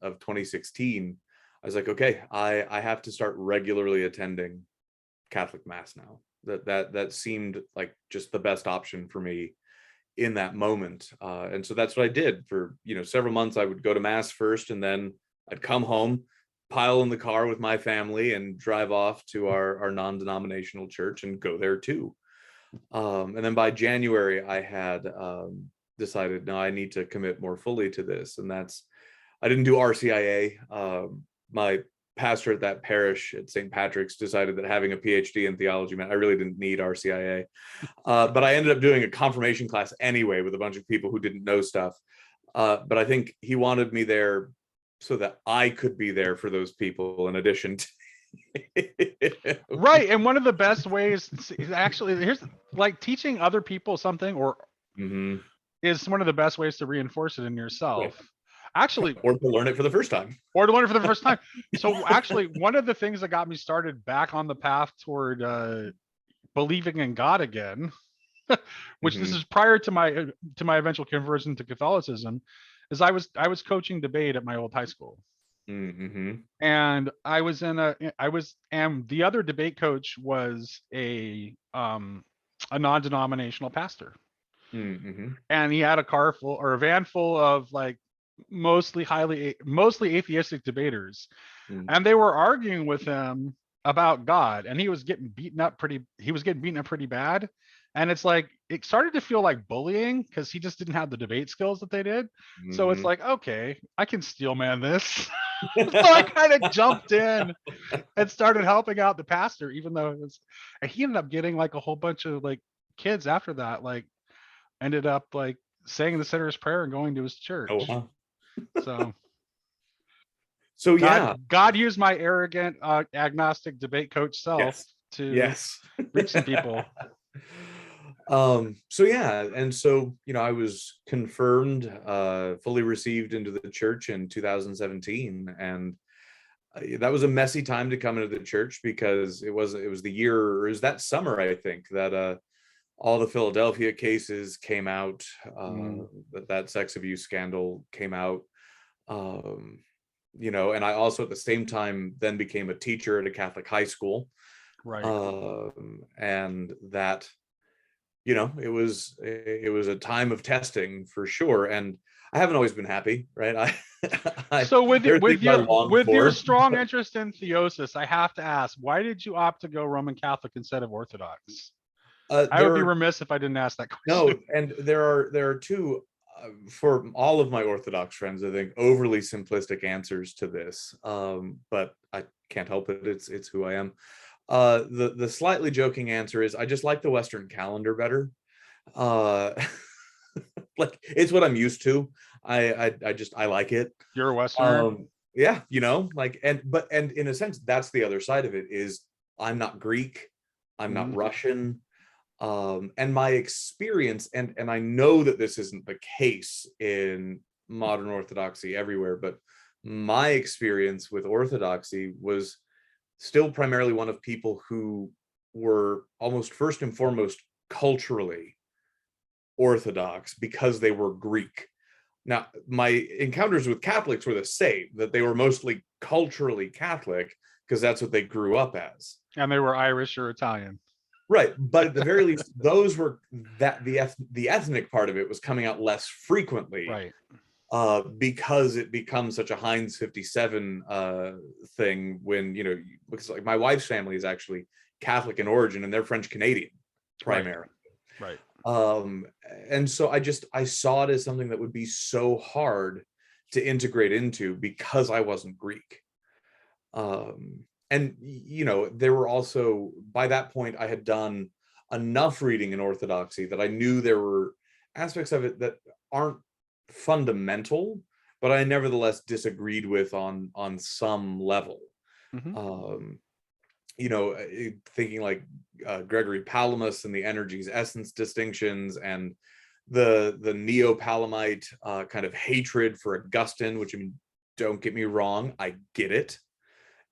of 2016, I was like, okay, I have to start regularly attending Catholic Mass now. That seemed like just the best option for me in that moment. And so that's what I did for, several months. I would go to Mass first, and then I'd come home, pile in the car with my family, and drive off to our non-denominational church and go there too. And then by January, I had decided, no, I need to commit more fully to this. And I didn't do RCIA. My pastor at that parish at St. Patrick's decided that having a PhD in theology meant I really didn't need RCIA. But I ended up doing a confirmation class anyway with a bunch of people who didn't know stuff. But I think he wanted me there so that I could be there for those people in addition to... Right. And one of the best ways is actually, here's like teaching other people something, or is one of the best ways to reinforce it in yourself. Right. Actually, or to learn it for the first time. So actually, one of the things that got me started back on the path toward believing in God again, which this is prior to my eventual conversion to Catholicism, is I was coaching debate at my old high school. Mm-hmm. And and the other debate coach was a non-denominational pastor, Mm-hmm. and he had a car full or a van full of like mostly atheistic debaters, Mm-hmm. and they were arguing with him about God, and he was getting beaten up pretty bad. And it's like it started to feel like bullying because he just didn't have the debate skills that they did. So it's Mm-hmm. like, okay, I can steel man this. So I kind of jumped in and started helping out the pastor, even though and he ended up getting like a whole bunch of like kids after that, like ended up like saying the sinner's prayer and going to his Oh, church. wow. So So yeah. God used my arrogant agnostic debate coach self Yes. to Yes. reach some people. So yeah, and so I was confirmed, fully received into the church in 2017, and that was a messy time to come into the church because it was the year, or it was that summer, I think, that all the Philadelphia cases came out, Mm, that sex abuse scandal came out. um and I also at the same time then became a teacher at a Catholic high school, right. and that it was a time of testing for sure, and I haven't always been happy, right? I So there are things I longed with your for. strong interest in theosis, I have to ask, why did you opt to go Roman Catholic instead of Orthodox? I would There be are remiss if I didn't ask that question. no, and there are two, for all of my Orthodox friends, I think, overly simplistic answers to this, but I can't help it. It's who I am. The slightly joking answer is I just like the Western calendar better. Uh, like it's what I'm used to. I like it. You're a Westerner. Yeah, like, and in a sense, that's the other side of it is I'm not Greek, I'm not Mm, Russian. And my experience, and I know that this isn't the case in modern Orthodoxy everywhere, but my experience with Orthodoxy was still primarily one of people who were almost first and foremost culturally Orthodox because they were Greek. Now, my encounters with Catholics were the same, that they were mostly culturally Catholic because that's what they grew up as. and they were Irish or Italian. Right, but at the very least, those were that the ethnic part of it was coming out less frequently, Right. because it becomes such a Heinz 57 thing when because like my wife's family is actually Catholic in origin and they're French Canadian Right. primarily. Right. And so I saw it as something that would be so hard to integrate into because I wasn't Greek. And there were also, by that point, I had done enough reading in Orthodoxy that I knew there were aspects of it that aren't fundamental, but I nevertheless disagreed with on some level. Mm-hmm. um Thinking like Gregory Palamas and the energies essence distinctions, and the neo-Palamite kind of hatred for Augustine, which, I mean, don't get me wrong, I get it.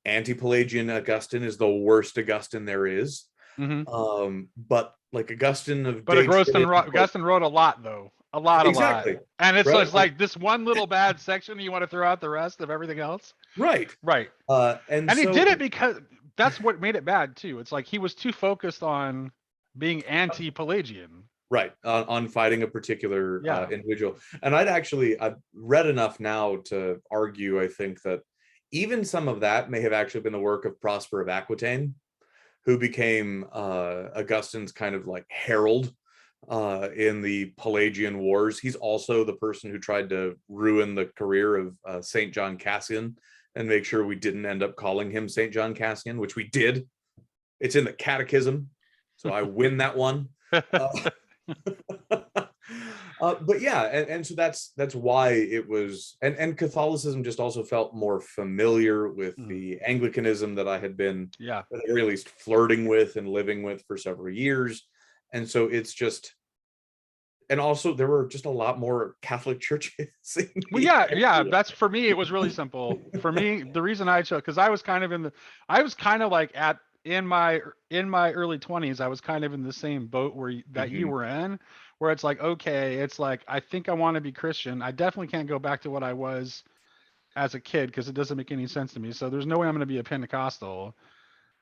Anti-Pelagian Augustine is the worst Augustine there is. Mm-hmm. But like Augustine of But Dayton, Augustine wrote a lot, though. A lot. exactly, And it's right, just like this one little bad section, you want to throw out the rest of everything else. right. Right. And And he so did it because that's what made it bad, too. It's like he was too focused on being anti Pelagian. right, on fighting a particular Yeah. individual. And I've read enough now to argue, I think, that even some of that may have actually been the work of Prosper of Aquitaine, who became Augustine's kind of like herald in the Pelagian Wars. He's also the person who tried to ruin the career of St. John Cassian and make sure we didn't end up calling him St. John Cassian, which we did. It's in the catechism, so I win that one. But yeah, and so that's why it was, and Catholicism just also felt more familiar with the Anglicanism that I had been, Yeah. at the very least, flirting with and living with for several years. And so it's just, and also there were just a lot more Catholic churches. Well, yeah. That's, for me, it was really simple. For me, the reason I chose, because I was kind of like in my early 20s, I was kind of in the same boat that you were in, where it's like, okay, it's like, I think I want to be Christian. I definitely can't go back to what I was as a kid because it doesn't make any sense to me. So there's no way I'm going to be a Pentecostal.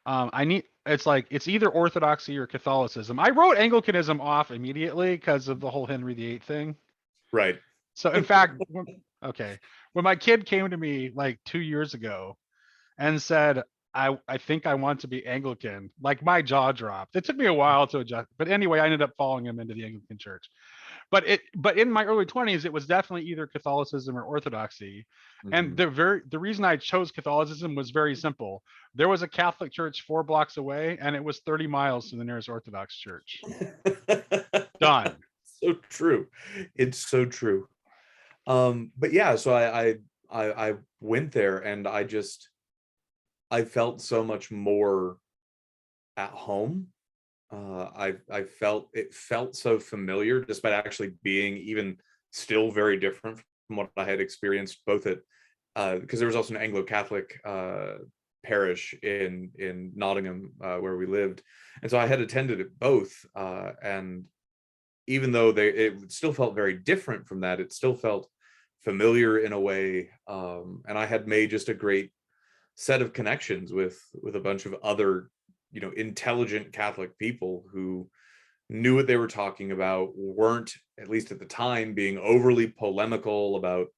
It's either Orthodoxy or Catholicism. I wrote Anglicanism off immediately because of the whole Henry VIII thing. Right. So in fact, when my kid came to me like 2 years ago and said, I think I want to be Anglican, like my jaw dropped. It took me a while to adjust, but anyway, I ended up following him into the Anglican Church. But in my early 20s, it was definitely either Catholicism or Orthodoxy. And the reason I chose Catholicism was very simple. There was a Catholic church 4 blocks away, and it was 30 miles to the nearest Orthodox church. Done. So true. It's so true. But yeah, so I went there, and I felt so much more at home. I felt it felt so familiar, despite actually being even still very different from what I had experienced, both at because there was also an Anglo-Catholic parish in Nottingham where we lived, and so I had attended it both, and even though it still felt very different from that, it still felt familiar in a way, and I had made just a great set of connections with a bunch of other, intelligent Catholic people who knew what they were talking about, weren't, at least at the time, being overly polemical about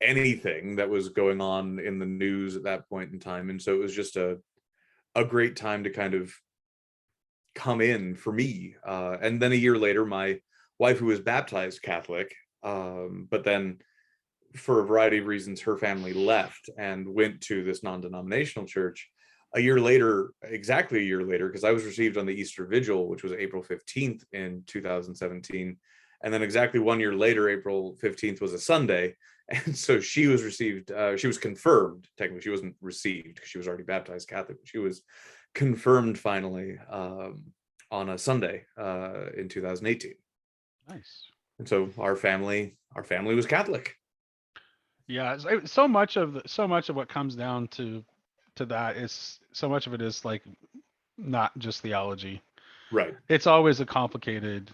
anything that was going on in the news at that point in time. And so it was just a great time to kind of come in for me. And then a year later, my wife, who was baptized Catholic, but then for a variety of reasons, her family left and went to this non-denominational church. A year later, exactly a year later, because I was received on the Easter Vigil, which was April 15th in 2017. And then exactly 1 year later, April 15th was a Sunday. And so she was received, she was confirmed. Technically, she wasn't received because she was already baptized Catholic. She was confirmed finally on a Sunday in 2018. Nice. And so our family was Catholic. Yeah, so much of what comes down to that is, so much of it is like not just theology. Right. It's always a complicated,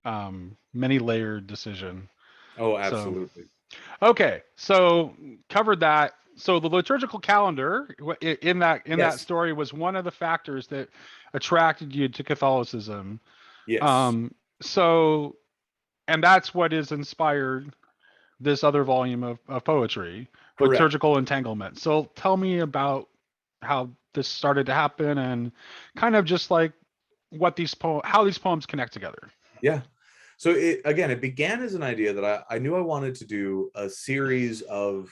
many layered decision. Oh, absolutely. So, okay, so covered that. So the liturgical calendar in that story was one of the factors that attracted you to Catholicism. Yes. So, and that's what is inspired this other volume of poetry, Correct. Liturgical Entanglement. So tell me about how this started to happen and kind of just like how these poems connect together. Yeah. So it began as an idea that I knew I wanted to do a series of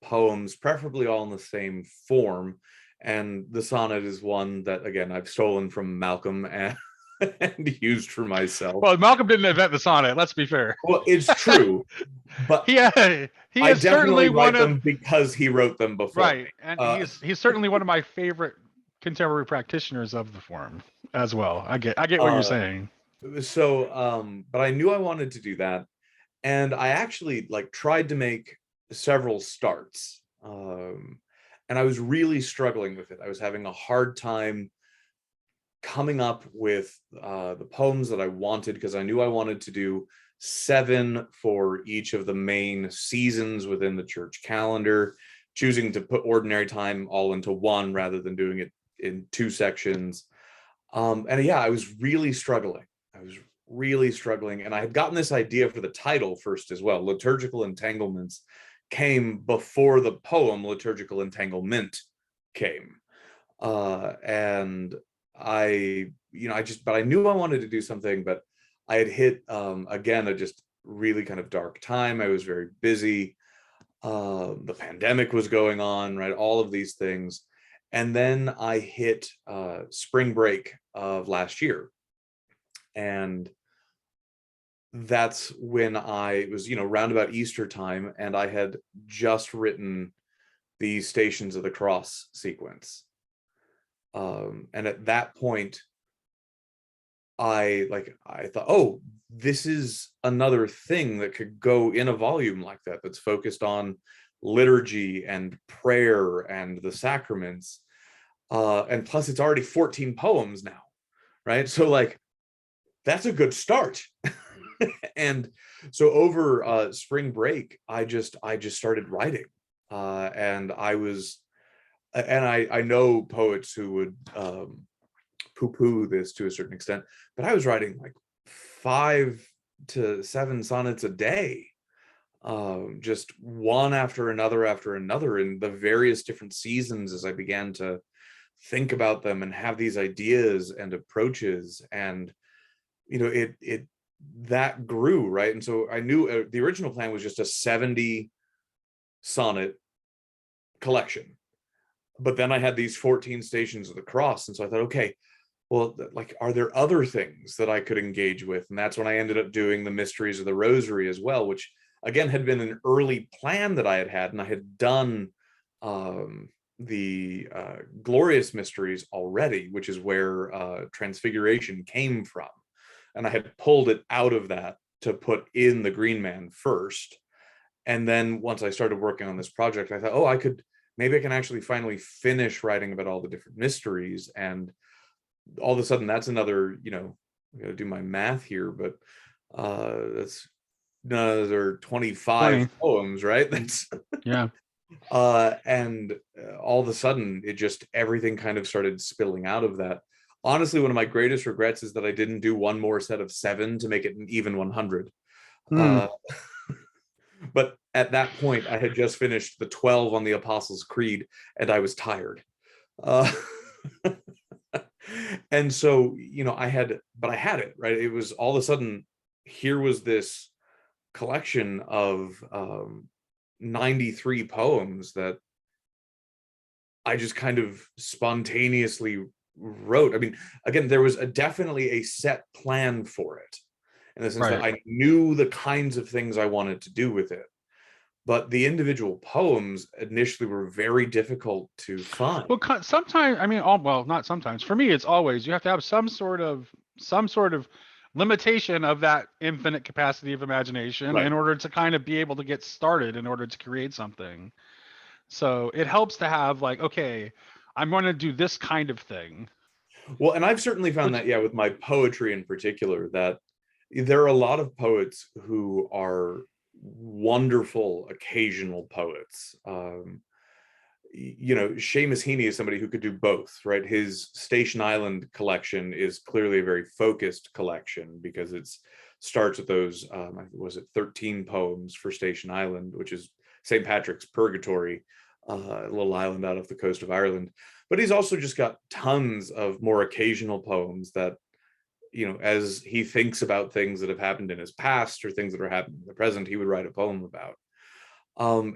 poems, preferably all in the same form. And the sonnet is one that, again, I've stolen from Malcolm and used for myself. Well, Malcolm didn't invent the sonnet, let's be fair. Well, it's true, but he I is certainly write them because he wrote them before. Right, and he's certainly one of my favorite contemporary practitioners of the form as well. I get what you're saying. So, but I knew I wanted to do that, and I actually tried to make several starts, and I was really struggling with it. I was having a hard time coming up with the poems that I wanted, because I knew I wanted to do 7 for each of the main seasons within the church calendar, choosing to put ordinary time all into one rather than doing it in 2 sections. And yeah, I was really struggling. And I had gotten this idea for the title first as well. Liturgical Entanglements came before the poem Liturgical Entanglement came. And I knew I wanted to do something, but I had hit, again, a just really kind of dark time. I was very busy. The pandemic was going on, right? All of these things. And then I hit spring break of last year. And that's when it was, round about Easter time, and I had just written the Stations of the Cross sequence. And at that point, I thought, oh, this is another thing that could go in a volume like that, that's focused on liturgy and prayer and the sacraments. And plus it's already 14 poems now, right? So that's a good start. And so over spring break, I just started writing, and I know poets who would poo-poo this to a certain extent, but I was writing like 5 to 7 sonnets a day, just one after another in the various different seasons, as I began to think about them and have these ideas and approaches. And it that grew, right? And so I knew the original plan was just a 70 sonnet collection, but then I had these 14 Stations of the Cross, and so I thought, okay, well, like, are there other things that I could engage with? And that's when I ended up doing the Mysteries of the Rosary as well, which again had been an early plan that I had, and I had done the Glorious Mysteries already, which is where Transfiguration came from. And I had pulled it out of that to put in the Green Man first. And then once I started working on this project, I thought, oh, maybe I can actually finally finish writing about all the different mysteries. And all of a sudden, that's another, I gotta do my math here, but that's another 25 20. poems, right? That's Yeah. and all of a sudden, everything kind of started spilling out of that. Honestly, one of my greatest regrets is that I didn't do one more set of 7 to make it an even 100. Mm. But at that point, I had just finished the 12 on the Apostles' Creed, and I was tired. And so, I had it, right? It was all of a sudden, here was this collection of 93 poems that I just kind of spontaneously wrote. I mean, again, there was definitely a set plan for it, in the sense that I knew the kinds of things I wanted to do with it. But the individual poems initially were very difficult to find. Well, sometimes, I mean, well, not sometimes. For me, it's always you have to have some sort of limitation of that infinite capacity of imagination in order to kind of be able to get started, in order to create something. So it helps to have like, okay, I'm going to do this kind of thing. Well, and I've certainly found that, with my poetry in particular, that there are a lot of poets who are wonderful occasional poets. Seamus Heaney is somebody who could do both, right? His Station Island collection is clearly a very focused collection, because it starts with those, 13 poems for Station Island, which is St. Patrick's Purgatory, a little island out off the coast of Ireland. But he's also just got tons of more occasional poems that, as he thinks about things that have happened in his past or things that are happening in the present, he would write a poem about.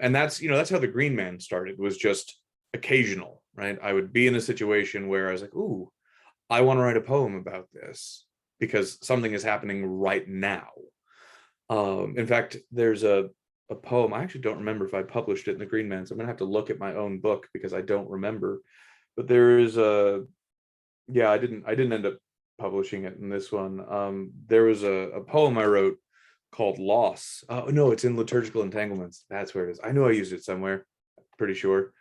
And that's how the Green Man started, was just occasional, right? I would be in a situation where I was like, ooh, I want to write a poem about this because something is happening right now. In fact, there's a poem, I actually don't remember if I published it in the Green Man, so I'm gonna have to look at my own book because I don't remember. But there is I didn't end up publishing it in this one. There was a poem I wrote called Loss. Oh no, it's in Liturgical Entanglements. That's where it is. I know I used it somewhere, pretty sure.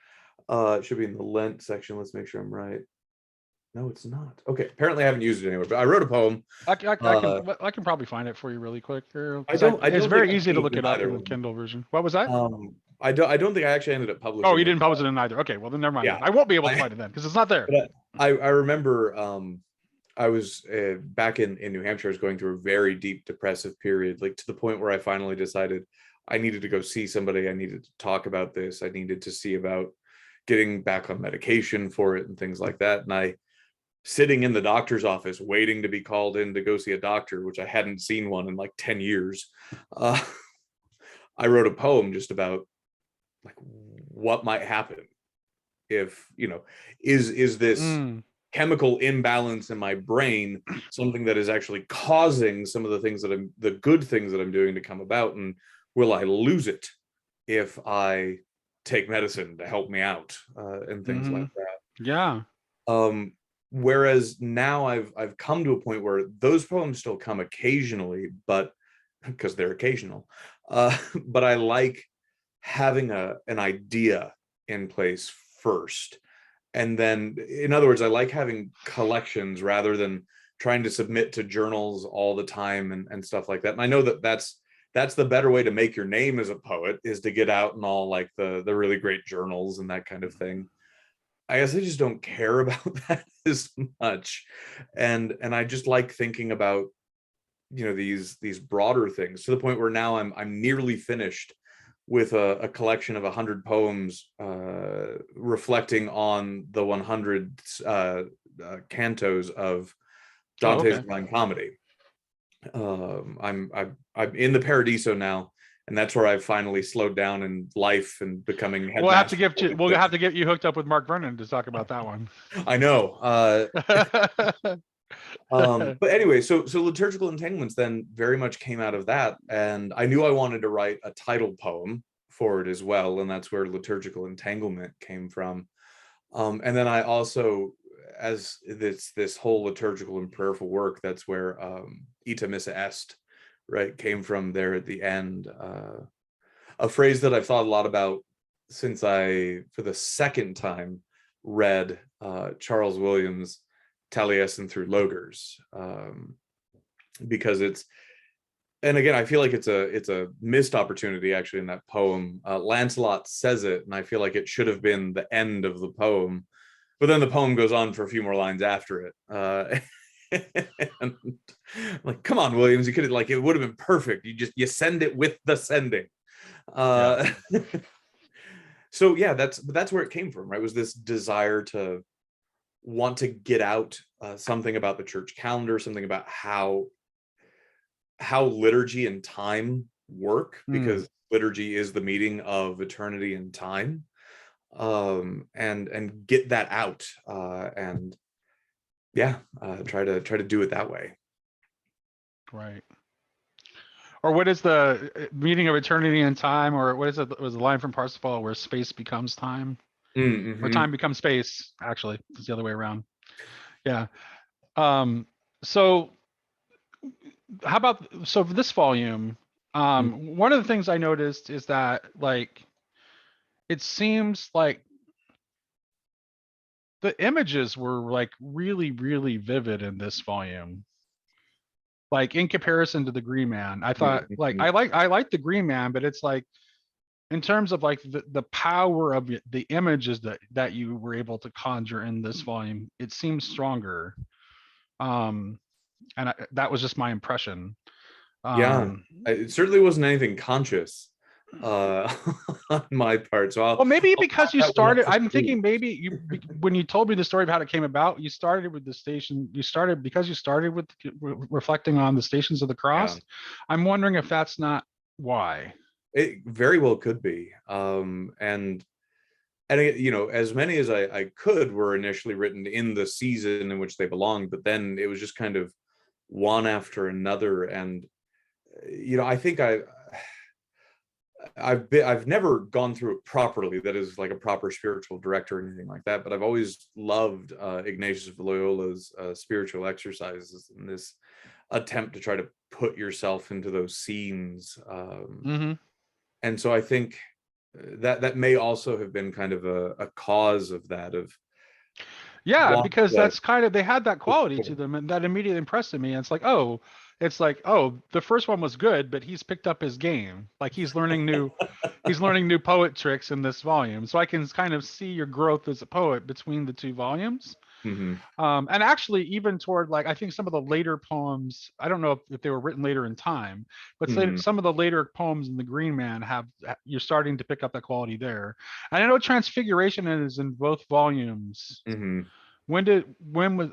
It should be in the Lent section. Let's make sure I'm right. No, it's not. Okay, apparently I haven't used it anywhere, but I wrote a poem. I can probably find it for you really quick. It's very easy to look it up in the Kindle version. What was that? I don't think I actually ended up publishing. Oh, you didn't publish it in either. Okay, well then never mind. Yeah, I won't be able to find it then because it's not there. I remember I was back in New Hampshire. I was going through a very deep depressive period, like to the point where I finally decided I needed to go see somebody. I needed to talk about this. I needed to see about getting back on medication for it and things like that. And I, sitting in the doctor's office waiting to be called in to go see a doctor, which I hadn't seen one in like 10 years, I wrote a poem just about like what might happen if, is this chemical imbalance in my brain something that is actually causing some of the good things that I'm doing to come about, and will I lose it if I take medicine to help me out, and things like that. Yeah. Whereas now I've come to a point where those poems still come occasionally, but because they're occasional, but I like having an idea in place first. And then, in other words, I like having collections rather than trying to submit to journals all the time and stuff like that. And I know that that's the better way to make your name as a poet, is to get out in all like the really great journals and that kind of thing. I guess I just don't care about that as much. And I just like thinking about, these broader things, to the point where now I'm nearly finished with a collection of 100 poems reflecting on the 100 cantos of Oh, Dante's okay. Divine Comedy. I'm in the Paradiso now, and that's where I've finally slowed down in life and becoming headmaster. We'll have to get you hooked up with Mark Vernon to talk about that one. I know. But anyway, so Liturgical Entanglements then very much came out of that, and I knew I wanted to write a title poem for it as well, and that's where Liturgical Entanglement came from. And then I also, as this whole liturgical and prayerful work, that's where Ita Missa Est, right, came from there at the end. A phrase that I've thought a lot about since I, for the second time, read Charles Williams' Taliesin through Logers, because and again, I feel like it's a missed opportunity actually in that poem. Lancelot says it, and I feel like it should have been the end of the poem, but then the poem goes on for a few more lines after it. And like, come on, Williams, you could have, like, it would have been perfect. You send it with the sending. So yeah, that's where it came from, right? Was this desire to want to get out something about the church calendar, something about how liturgy and time work, because liturgy is the meeting of eternity and time, and get that out, and try to do it that way. Right. Or what is the meaning of eternity and time, or what is it? Was the line from Parsifal where space becomes time, or time becomes space? Actually, it's the other way around. Yeah. So how about, so for this volume, one of the things I noticed is that, like, it seems like the images were like really, really vivid in this volume. Like in comparison to the Green Man, I thought, like, I like the Green Man, but it's like, in terms of like the power of the images that you were able to conjure in this volume, it seems stronger. And that was just my impression. It certainly wasn't anything conscious on my part. So well, maybe I'll because you started, I'm thinking maybe when you told me the story of how it came about, you started with because you started with reflecting on the Stations of the Cross. I'm wondering if that's not why. It very well could be. And as many as I could were initially written in the season in which they belonged, but then it was just kind of one after another. And I think I've never gone through it properly, that is, like a proper spiritual director or anything like that, but I've always loved Ignatius of Loyola's spiritual exercises, and this attempt to try to put yourself into those scenes. And so I think that may also have been kind of a cause of that, because that's kind of, they had that quality to them, and that immediately impressed me. And it's like, oh, the first one was good, but he's picked up his game. Like he's learning new poet tricks in this volume. So I can kind of see your growth as a poet between the two volumes. And actually, even toward, like, I think some of the later poems, I don't know if they were written later in time, but some of the later poems in the Green Man you're starting to pick up that quality there. And I know Transfiguration is in both volumes. When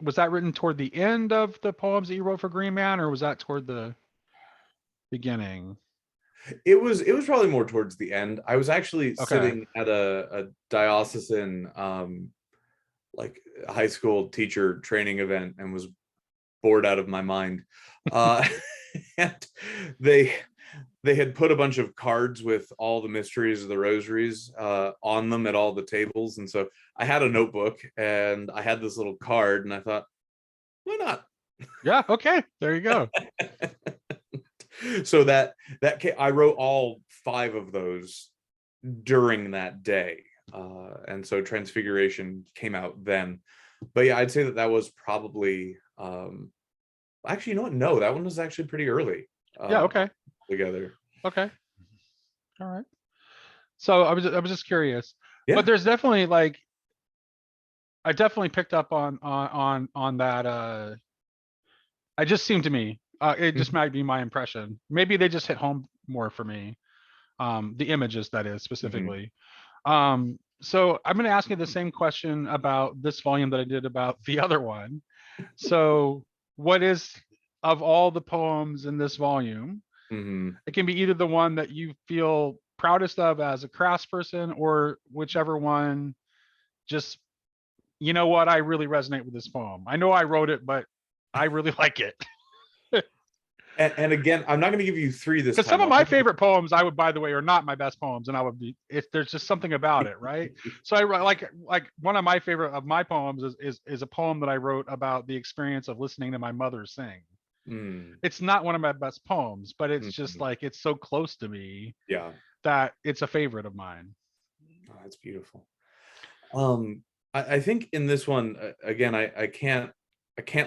was that written toward the end of the poems that you wrote for Green Man, or was that toward the beginning? It was probably more towards the end. I was actually sitting at a diocesan like high school teacher training event and was bored out of my mind. And they had put a bunch of cards with all the mysteries of the rosaries on them at all the tables. And so I had a notebook and I had this little card, and I thought, why not? Yeah. Okay. There you go. So that I wrote all 5 of those during that day. And so Transfiguration came out then. But yeah, I'd say that was probably Actually, you know what? No, that one was actually pretty early. Yeah. Okay. Together. Okay. All right. So I was just curious, but Yeah. there's definitely like I definitely picked up on that. It just seemed to me. It just Mhm. might be my impression. Maybe they just hit home more for me. The images, that is, Mhm. specifically. So I'm going to ask you the same question about this volume that I did about the other one. So, what is, of all the poems in this volume, Mhm. it can be either the one that you feel proudest of as a craftsperson, or whichever one just, you know what, I really resonate with this poem. I know I wrote it, but I really like it. And again, I'm not going to give you three this Because some time. of my favorite poems, I would, by the way, are not my best poems, and I would be, if there's just something about it, right? So I like one of my favorite of my poems is a poem that I wrote about the experience of listening to my mother sing. Mm, It's not one of my best poems, but it's just mhm. like it's so close to me Yeah, that it's a favorite of mine. oh, that's beautiful. I think in this one, again, I can't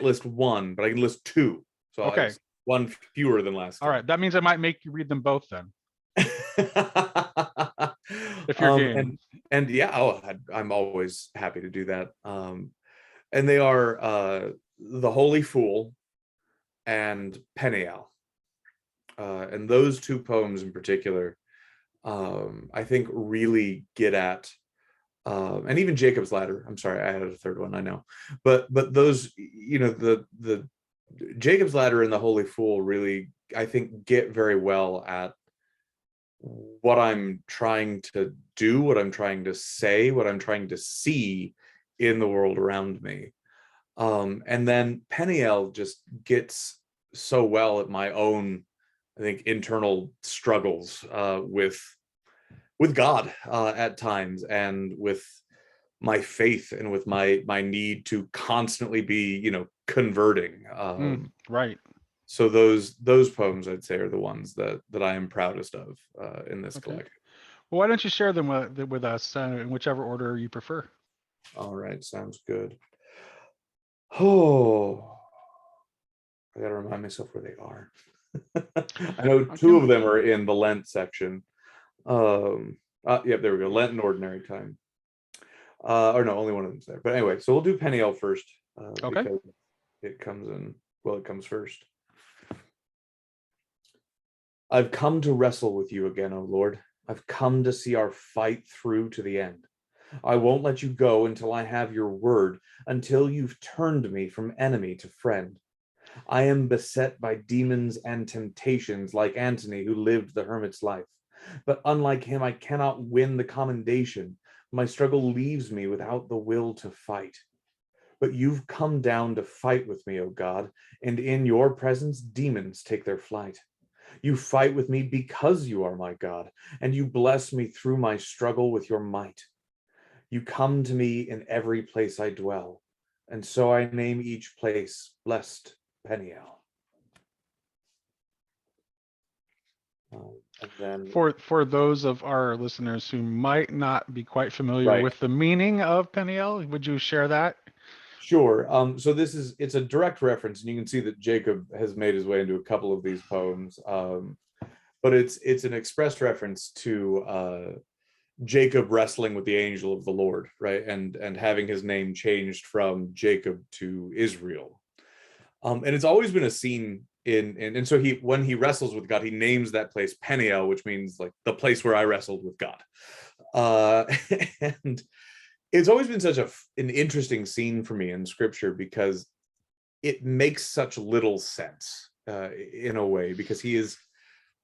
list one, but I can list two. So Okay, it's one fewer than last all right. time. That means I might make you read them both then, if you're game. And yeah, oh, I'm always happy to do that. And they are The Holy Fool and Peniel. And those two poems in particular, I think really get at, and even Jacob's Ladder. I'm sorry, I had a third one, I know, but those, the Jacob's Ladder and the Holy Fool really, I think, get very well at what I'm trying to do, what I'm trying to say, what I'm trying to see in the world around me. And then Peniel just gets so well at my own, I think, internal struggles with God at times, and with my faith, and with my need to constantly be, converting. Right. So those poems, I'd say, are the ones that I am proudest of in this Okay. collection. Well, why don't you share them with us in whichever order you prefer? All right, sounds good. Oh, I gotta remind myself where they are. I know I two can. of them are in the Lent section. Yep, there we go. Lent and Ordinary Time. Or no, only one of them's there. But anyway, so we'll do Peniel first, Okay. because it comes in. Well, it comes first. I've come to wrestle with you again, O Lord. I've come to see our fight through to the end. I won't let you go until I have your word, until you've turned me from enemy to friend. I am beset by demons and temptations, like Antony, who lived the hermit's life. But unlike him, I cannot win the commendation. My struggle leaves me without the will to fight. But you've come down to fight with me, O God, and in your presence demons take their flight. You fight with me because you are my God, and you bless me through my struggle with your might. You come to me in every place I dwell, and so I name each place blessed Peniel. And then, For those of our listeners who might not be quite familiar right, with the meaning of Peniel, would you share that? sure. So it's a direct reference, and you can see that Jacob has made his way into a couple of these poems. But it's an express reference to Jacob wrestling with the angel of the Lord, right, and having his name changed from Jacob to Israel. And it's always been a scene and so he, when he wrestles with God, he names that place Peniel, which means like the place where I wrestled with God. Uh, and it's always been such an interesting scene for me in Scripture, because it makes such little sense in a way, because he is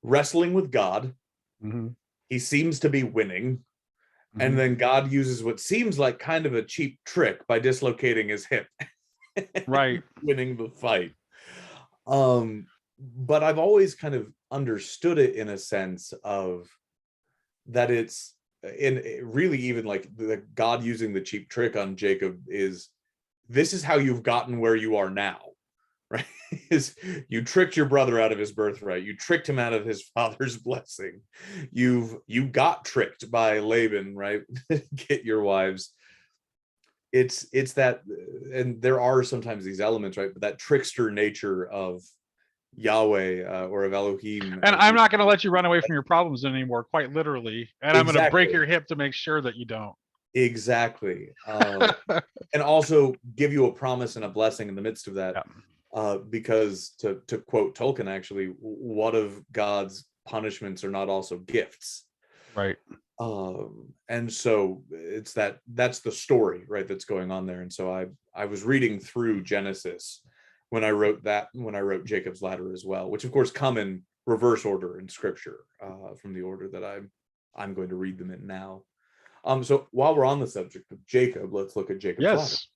wrestling with God. Mm-hmm. He seems to be winning, and Mm-hmm. then God uses what seems like kind of a cheap trick by dislocating his hip, Right. winning the fight. But I've always kind of understood it in a sense of that it's in really, even like the God using the cheap trick on Jacob is, this is how you've gotten where you are now, right? Is you tricked your brother out of his birthright, you tricked him out of his father's blessing, you got tricked by Laban, right? Get your wives. it's that, and there are sometimes these elements, right? But that trickster nature of Yahweh, or of Elohim. And I'm not going to let you run away from your problems anymore, quite literally. And I'm going to break Exactly. your hip to make sure that you don't. Exactly. And also give you a promise and a blessing in the midst of that. Yeah. Because to quote Tolkien, actually, what of God's punishments are not also gifts? Right. And so that's the story, right, that's going on there. And so I was reading through Genesis when I wrote Jacob's Ladder as well, which of course come in reverse order in scripture, from the order that I'm going to read them in now. So while we're on the subject of Jacob, let's look at Jacob's Ladder. Yes.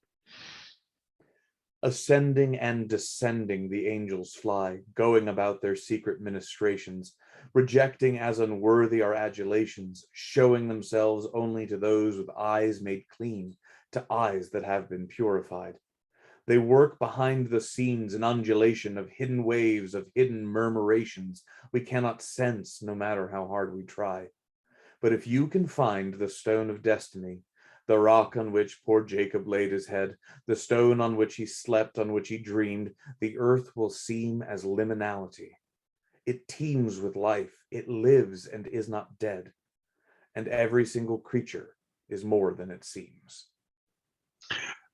Ascending and descending the angels fly, going about their secret ministrations, rejecting as unworthy our adulations, showing themselves only to those with eyes made clean, to eyes that have been purified. They work behind the scenes an undulation of hidden waves, of hidden murmurations we cannot sense no matter how hard we try. But if you can find the stone of destiny, the rock on which poor Jacob laid his head, the stone on which he slept, on which he dreamed, the earth will seem as liminality. It teems with life, it lives and is not dead, and every single creature is more than it seems.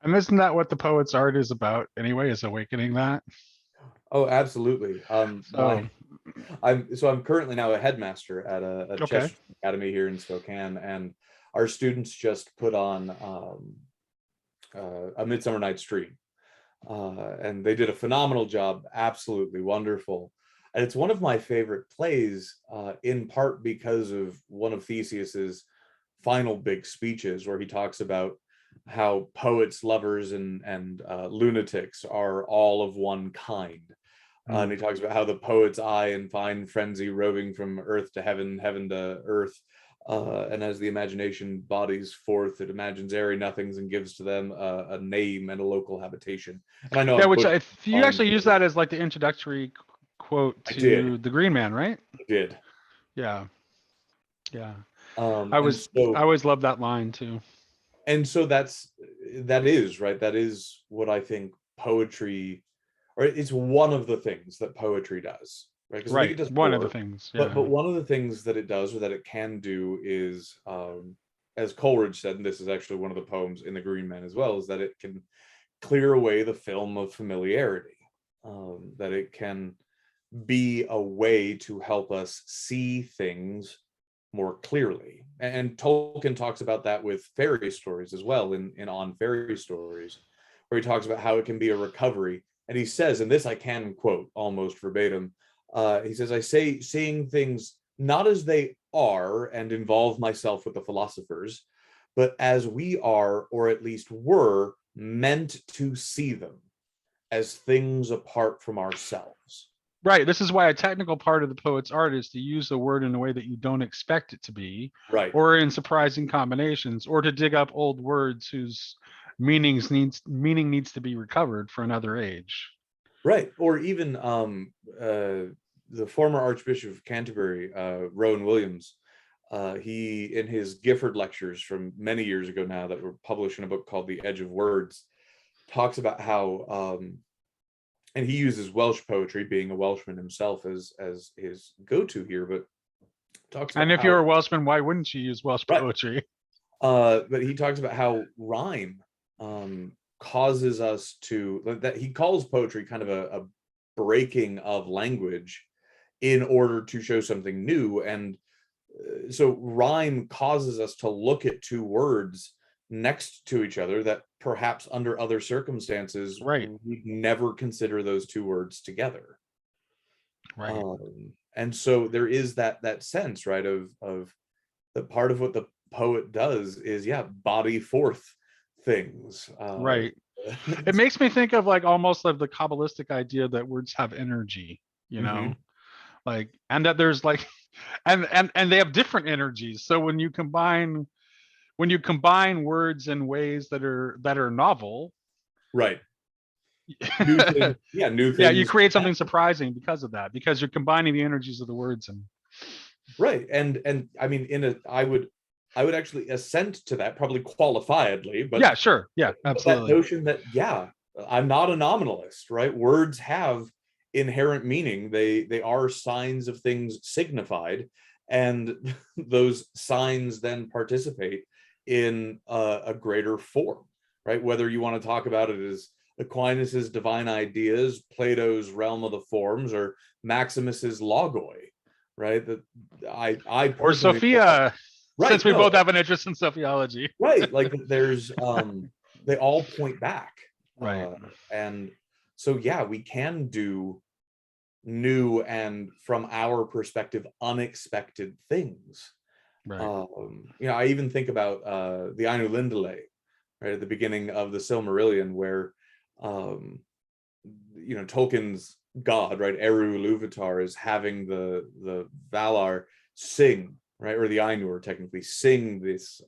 And isn't that what the poet's art is about anyway, is awakening that? Oh, absolutely. So, I'm currently now a headmaster at a okay. chess academy here in Spokane, and our students just put on A Midsummer Night's Dream, and they did a phenomenal job, absolutely wonderful. And it's one of my favorite plays, in part because of one of Theseus's final big speeches, where he talks about how poets, lovers, and lunatics are all of one kind. And he talks about how the poet's eye in fine frenzy roving from earth to heaven, heaven to earth. And as the imagination bodies forth, it imagines airy nothings and gives to them a name and a local habitation. And I know, Yeah, which you actually use that as like the introductory quote to the Green Man, right? I did. Yeah. Yeah. I always loved that line too. And so that is right. That is what I think poetry, or it's one of the things that poetry does, right? Because I think it does one more, of the things, yeah. but one of the things that it does, or that it can do, is, as Coleridge said, and this is actually one of the poems in the Green Man as well, is that it can clear away the film of familiarity, that it can be a way to help us see things more clearly. And Tolkien talks about that with fairy stories as well, in On Fairy Stories, where he talks about how it can be a recovery. And he says, and this I can quote almost verbatim, he says, I say seeing things not as they are and involve myself with the philosophers, but as we are, or at least were, meant to see them, as things apart from ourselves. Right. This is why a technical part of the poet's art is to use the word in a way that you don't expect it to be, right, or in surprising combinations, or to dig up old words whose meaning needs to be recovered for another age. Right. Or even the former Archbishop of Canterbury, Rowan Williams, he, in his Gifford lectures from many years ago now, that were published in a book called The Edge of Words, talks about how, and he uses Welsh poetry, being a Welshman himself, as his go-to here, but talks about, and if you're a Welshman, why wouldn't you use Welsh poetry? But he talks about how rhyme causes us to, that he calls poetry kind of a breaking of language in order to show something new. And so rhyme causes us to look at two words next to each other that perhaps under other circumstances, we'd never consider those two words together. Right. And so there is that sense, right, of the part of what the poet does is, body forth things. Right. It makes me think of like almost like the Kabbalistic idea that words have energy, you know, like, and that there's like, and they have different energies. So when you combine words in ways that are novel, right, new things, new things, you create something surprising because of that, because you're combining the energies of the words. And right, and I mean, I would actually assent to that, probably qualifiedly, but Yeah, sure. Yeah, but that absolutely. notion that, yeah, I'm not a nominalist, right? Words have inherent meaning. They are signs of things signified, and those signs then participate in a greater form, right? Whether you want to talk about it as Aquinas's divine ideas, Plato's realm of the forms, or Maximus's logoi, right? That I Or personally, Sophia, since right? we No, both have an interest in sophiology. right. Like there's they all point back, Right. and so yeah, we can do new and, from our perspective, unexpected things. Right. I even think about the Ainu Lindale, right at the beginning of the Silmarillion, where Tolkien's god, right, Eru Ilúvatar, is having the Valar sing, right, or the Ainur technically sing this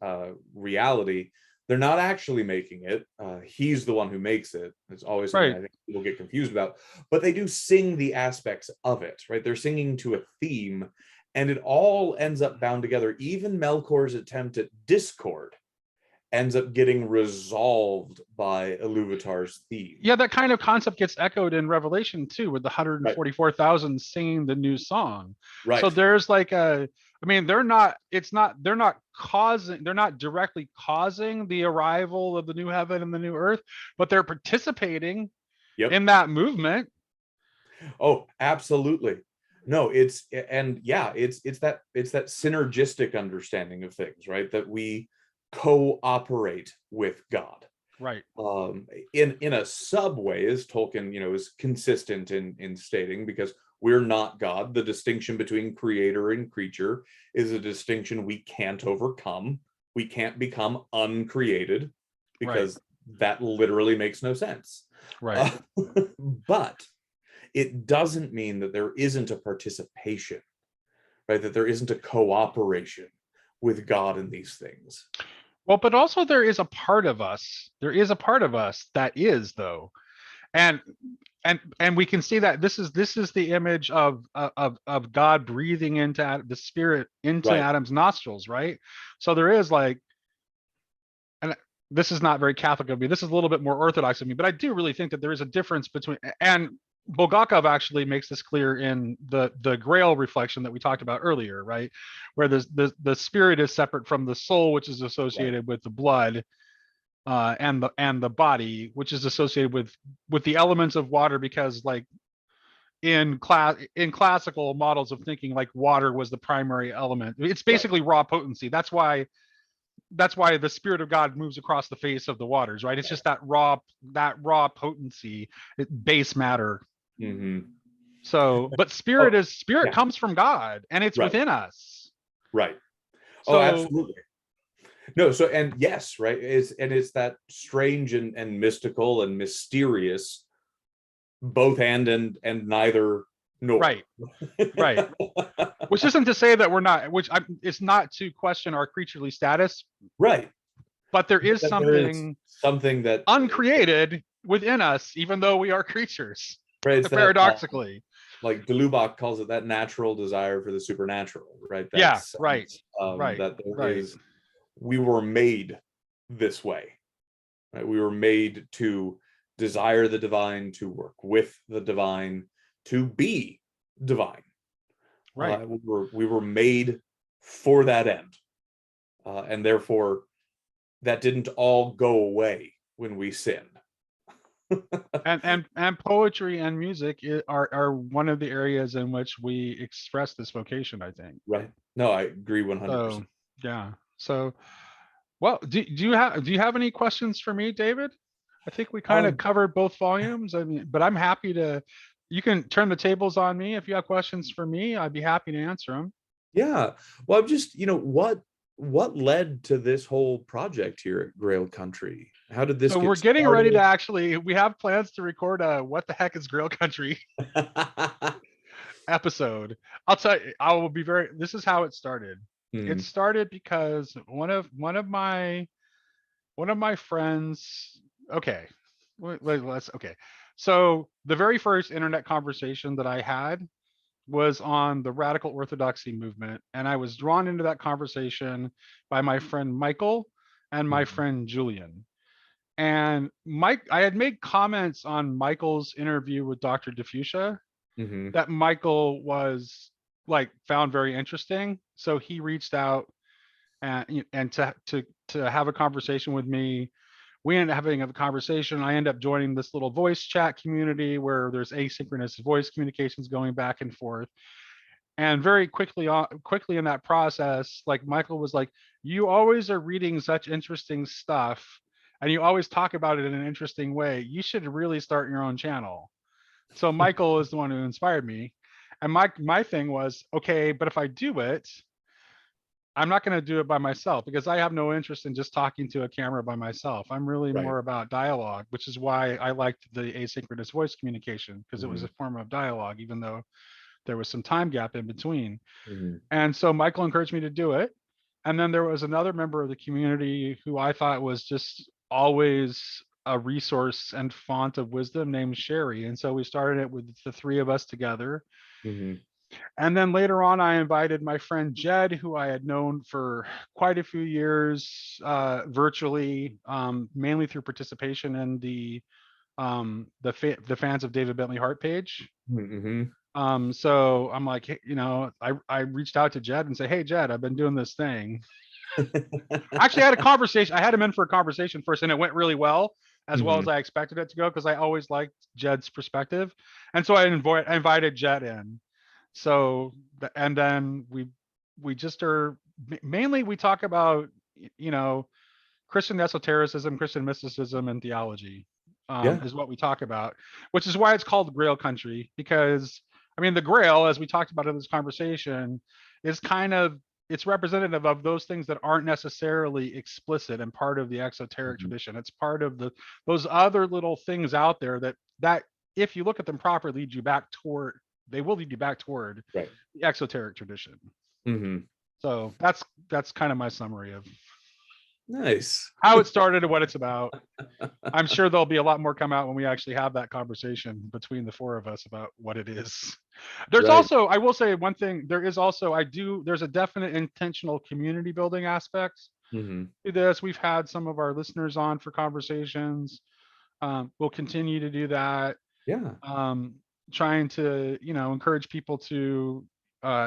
reality. They're not actually making it. He's the one who makes it. It's always something Right. I think people get confused about. But they do sing the aspects of it, right? They're singing to a theme, and it all ends up bound together. Even Melkor's attempt at discord ends up getting resolved by Ilúvatar's theme. Yeah, that kind of concept gets echoed in Revelation too, with the Right. 144,000 singing the new song. Right. So there's like they're not directly causing the arrival of the new heaven and the new earth, but they're participating Yep. in that movement. Oh, absolutely. No, it's that synergistic understanding of things, right? That we cooperate with God. Right. In a sub way, as Tolkien, is consistent in stating, because we're not God. The distinction between creator and creature is a distinction we can't overcome. We can't become uncreated, because that literally makes no sense. Right. But it doesn't mean that there isn't a participation, right? That there isn't a cooperation with God in these things. Well, but also there is a part of us. There is a part of us that is, though, and we can see that this is the image of God breathing into the Spirit into Right. Adam's nostrils, right? So there is like, and this is not very Catholic of me. This is a little bit more Orthodox of me, but I do really think that there is a difference between, and Bulgakov actually makes this clear in the Grail reflection that we talked about earlier, right? Where the spirit is separate from the soul, which is associated with the blood, and the body, which is associated with the elements of water, because like in classical models of thinking, like water was the primary element. It's basically raw potency. That's why the Spirit of God moves across the face of the waters, right? It's just that raw potency, base matter. Mm-hmm. So, but spirit comes from God, and it's within us. Right. So, absolutely. No, so, and yes, right, it's that strange and mystical and mysterious, both and neither nor. Right. Which isn't to say that we're not, it's not to question our creaturely status. Right. But there is something that uncreated within us, even though we are creatures. Right. It's paradoxically. Like de Lubac calls it, that natural desire for the supernatural, right? Right. That there is, we were made this way, right? We were made to desire the divine, to work with the divine, to be divine. Right. We were made for that end, and therefore that didn't all go away when we sinned. and poetry and music are one of the areas in which we express this vocation, I think. Right. No, I agree 100%. So, yeah. So, well, do you have any questions for me, David? I think we kind of covered both volumes. I mean, but I'm happy to. You can turn the tables on me if you have questions for me. I'd be happy to answer them. Yeah. Well, I'm just, what led to this whole project here at Grail Country? How did this? So we're getting ready to we have plans to record a "What the Heck is Grail Country" episode. I'll tell you. This is how it started. It started because one of my friends. Okay, let's. Okay, so the very first internet conversation that I had was on the radical orthodoxy movement, and I was drawn into that conversation by my friend Michael and my Mhm. friend Julian. And I had made comments on Michael's interview with Dr. Diffusia Mhm. that Michael was like found very interesting. So he reached out and to have a conversation with me. We ended up having a conversation. I ended up joining this little voice chat community where there's asynchronous voice communications going back and forth. And very quickly in that process, like Michael was like, "You always are reading such interesting stuff, and you always talk about it in an interesting way. You should really start your own channel." So Michael is the one who inspired me. And my thing was, okay, but if I do it, I'm not going to do it by myself because I have no interest in just talking to a camera by myself. I'm really Right. more about dialogue, which is why I liked the asynchronous voice communication, because it was a Mhm. form of dialogue, even though there was some time gap in between. Mhm. And so Michael encouraged me to do it. And then there was another member of the community who I thought was just always a resource and font of wisdom named Sherry. And so we started it with the three of us together. Mhm. And then later on, I invited my friend Jed, who I had known for quite a few years virtually, mainly through participation in the fans of David Bentley Hart page. Mhm. So I'm like, hey, I reached out to Jed and say, "Hey, Jed, I've been doing this thing." Actually, I had a conversation. I had him in for a conversation first, and it went really well as Mhm. I expected it to go, because I always liked Jed's perspective. And so I invited Jed in. So and then we just are mainly we talk about you know Christian esotericism, Christian mysticism, and theology Yeah. is what we talk about, which is why it's called Grail Country. Because I mean, the Grail, as we talked about in this conversation, is kind of it's representative of those things that aren't necessarily explicit and part of the exoteric Mhm. tradition. It's part of those other little things out there that if you look at them properly, they will lead you back toward Right. the exoteric tradition. Mhm. So that's kind of my summary of Nice. how it started and what it's about. I'm sure there'll be a lot more come out when we actually have that conversation between the four of us about what it is. There's Right. also, I will say one thing, there's a definite intentional community building aspect Mhm. to this. We've had some of our listeners on for conversations. We'll continue to do that. Yeah. Um, Trying to, encourage people to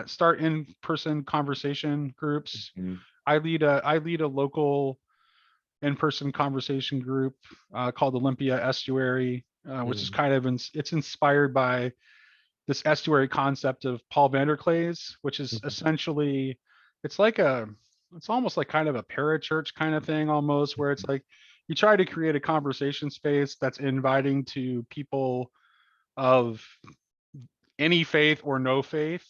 start in-person conversation groups. Mhm. I lead a local in-person conversation group called Olympia Estuary, which is Mhm. kind of it's inspired by this estuary concept of Paul Vanderklay's, which is Mhm. essentially it's like it's almost like kind of a parachurch kind of thing almost, where it's like you try to create a conversation space that's inviting to people of any faith or no faith,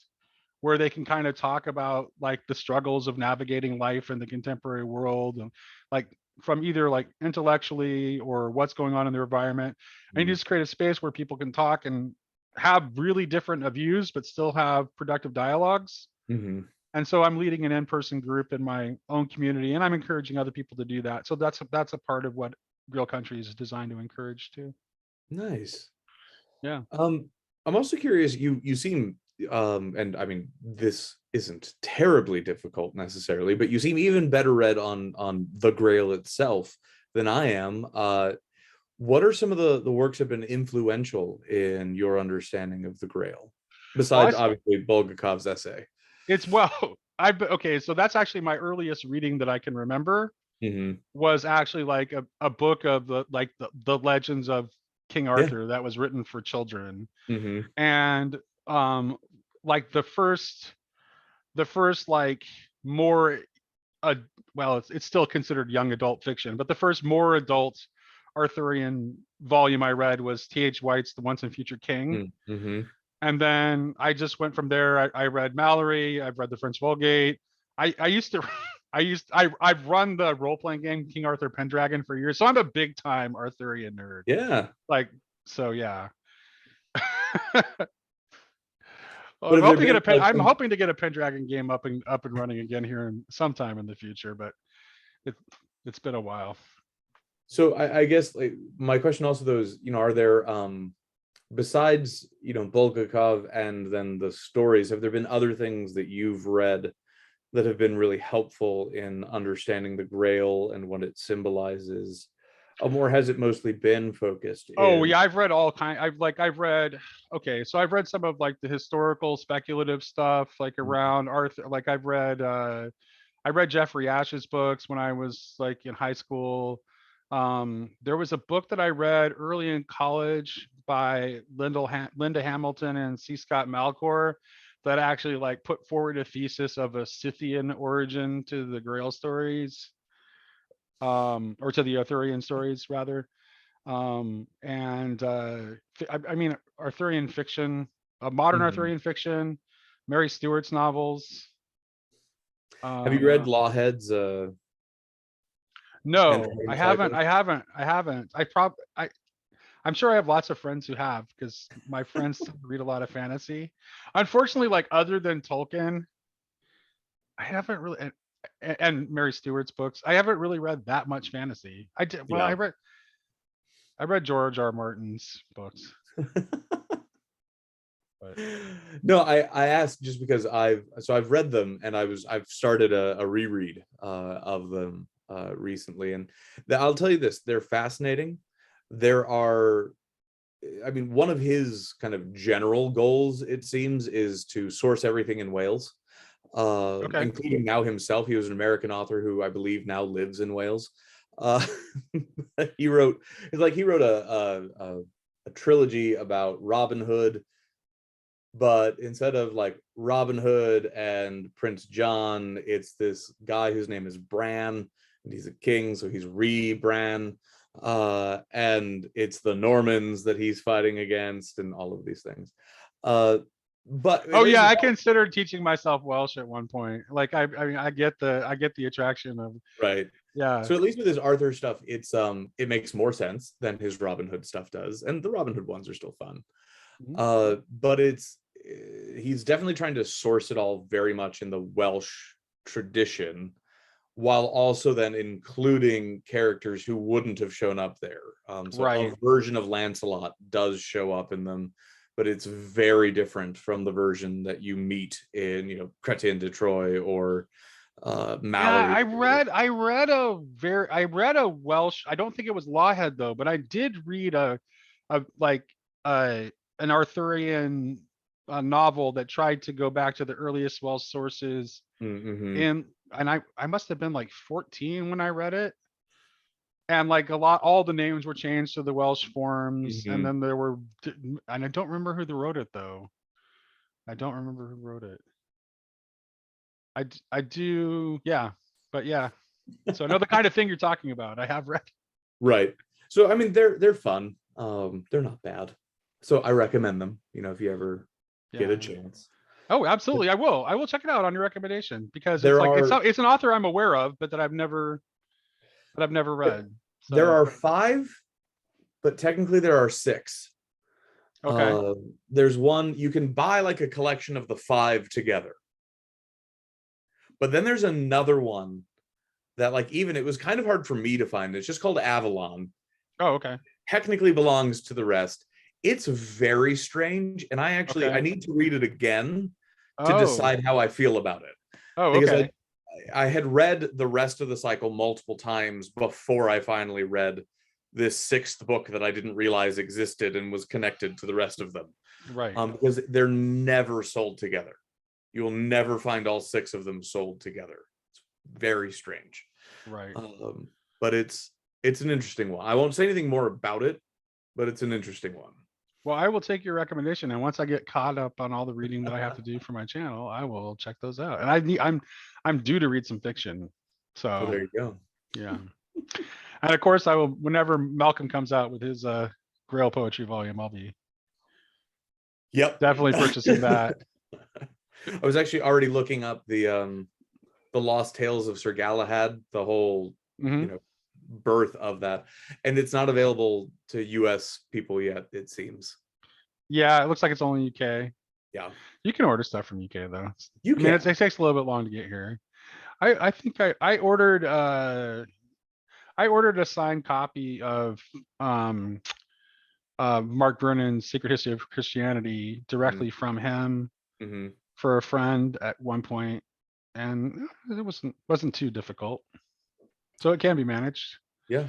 where they can kind of talk about like the struggles of navigating life in the contemporary world, and like from either like intellectually or what's going on in their environment. And you Mhm. just create a space where people can talk and have really different views but still have productive dialogues. Mhm. And so I'm leading an in-person group in my own community, and I'm encouraging other people to do that. So that's a part of what Real Country is designed to encourage too. Nice. Yeah. Um, I'm also curious, you seem and I mean this isn't terribly difficult necessarily, but you seem even better read on the Grail itself than I am. What are some of the works that have been influential in your understanding of the Grail? Well, Besides obviously Bulgakov's essay. it's well, okay, so that's actually my earliest reading that I can remember, Hmm. was actually like a book of the legends of King Yeah. Arthur that was written for children. Hmm. And um like the first like more uh, well, it's still considered young adult fiction, but the first more adult Arthurian volume I read was T.H. White's The Once and Future King. Hmm. And then I just went from there. I read Mallory. I've read the French Vulgate. I used to I've run the role playing game King Arthur Pendragon for years, so I'm a big time Arthurian nerd. Yeah. Like, so yeah. Well, But I'm have there hoping to been get like I'm some, hoping to get a Pendragon game up and running again here in sometime in the future, but it it's been a while. so I guess like my question also though is, are there besides, Bulgakov and then the stories, have there been other things that you've read that have been really helpful in understanding the Grail and what it symbolizes? Or has it mostly been focused Oh in? yeah, I've read all kind. I've read. Okay, so I've read some of like the historical speculative stuff, like around Arthur. Like I read Jeffrey Ash's books when I was like in high school. There was a book that I read early in college by Linda Hamilton and C. Scott Malcor that actually like put forward a thesis of a Scythian origin to the Grail stories, or to the Arthurian stories rather. And I mean Arthurian fiction, modern Mhm. Arthurian fiction, Mary Stewart's novels. Have you read Um, Lawhead's no, I Entertainment haven't. Cycle? I haven't. I haven't. I'm sure I have lots of friends who have because my friends read a lot of fantasy. Unfortunately, like other than Tolkien, I haven't really. And Mary Stewart's books, I haven't really read that much fantasy. I did. Well, Yeah. I read George R. Martin's books, but No, I asked just because I've read them, and I've started a reread of them recently, and I'll tell you this, they're fascinating. There are, I mean, one of his kind of general goals, it seems, is to source everything in Wales, okay. including now himself. He was an American author who I believe now lives in Wales. Uh, he wrote, he wrote a trilogy about Robin Hood, but instead of like Robin Hood and Prince John, it's this guy whose name is Bran, and he's a king, so he's Bran, and it's the Normans that he's fighting against, and all of these things. But Oh at least yeah, it's I all considered teaching myself Welsh at one point. Like I mean, I get the attraction of, right. yeah. So at least with his Arthur stuff, it makes more sense than his Robin Hood stuff does, and the Robin Hood ones are still fun. Mhm. But he's definitely trying to source it all very much in the Welsh tradition, while also then including characters who wouldn't have shown up there. So a Right. version of Lancelot does show up in them, but it's very different from the version that you meet in, Chrétien de Troyes or Yeah, Mallory. I read a Welsh. I don't think it was Lawhead though, but I did read a like uh an Arthurian novel that tried to go back to the earliest Welsh sources. Mm-hmm. And I must have been like 14 when I read it. And like all the names were changed to the Welsh forms, and Mm-hmm. then and I don't remember who wrote it though. I don't remember who wrote it. I do, yeah, but yeah. So I know the kind of thing you're talking about. I have read. Right. So I mean, they're fun. They're not bad. So I recommend them, if you ever get a Yeah. chance. Oh, absolutely. I will. I will check it out on your recommendation because it's There like are it's an author I'm aware of, but that I've never there, read. there So are five, but technically there are six. okay. There's one you can buy like a collection of the five together, but then there's another one that like even it was kind of hard for me to find. It's just called Avalon. Oh, okay. Technically belongs to the rest. It's very strange, and I Okay. need to read it again to Oh. decide how I feel about it, Oh, because okay. I had read the rest of the cycle multiple times before I finally read this sixth book that I didn't realize existed and was connected to the rest of them. Right. Because they're never sold together. You will never find all six of them sold together. It's very strange. Right. But it's an interesting one. I won't say anything more about it, but it's an interesting one. Well, I will take your recommendation, and once I get caught up on all the reading that I have to do for my channel, I will check those out. And I'm due to read some fiction, So so there you go. yeah. And of course, I will whenever Malcolm comes out with his Grail poetry volume. I'll be Yep. definitely purchasing that. I was actually already looking up the Lost Tales of Sir Galahad, the whole, Hmm. birth of that, and it's not available to US people yet, it seems. Yeah, it looks like it's only UK. Yeah, You can order stuff from UK though. you I mean, can. it takes a little bit long to get here. I think I ordered a signed copy of Mark Vernon's Secret History of Christianity directly from him for a friend at one point, and it wasn't too difficult. So it can be managed. Yeah.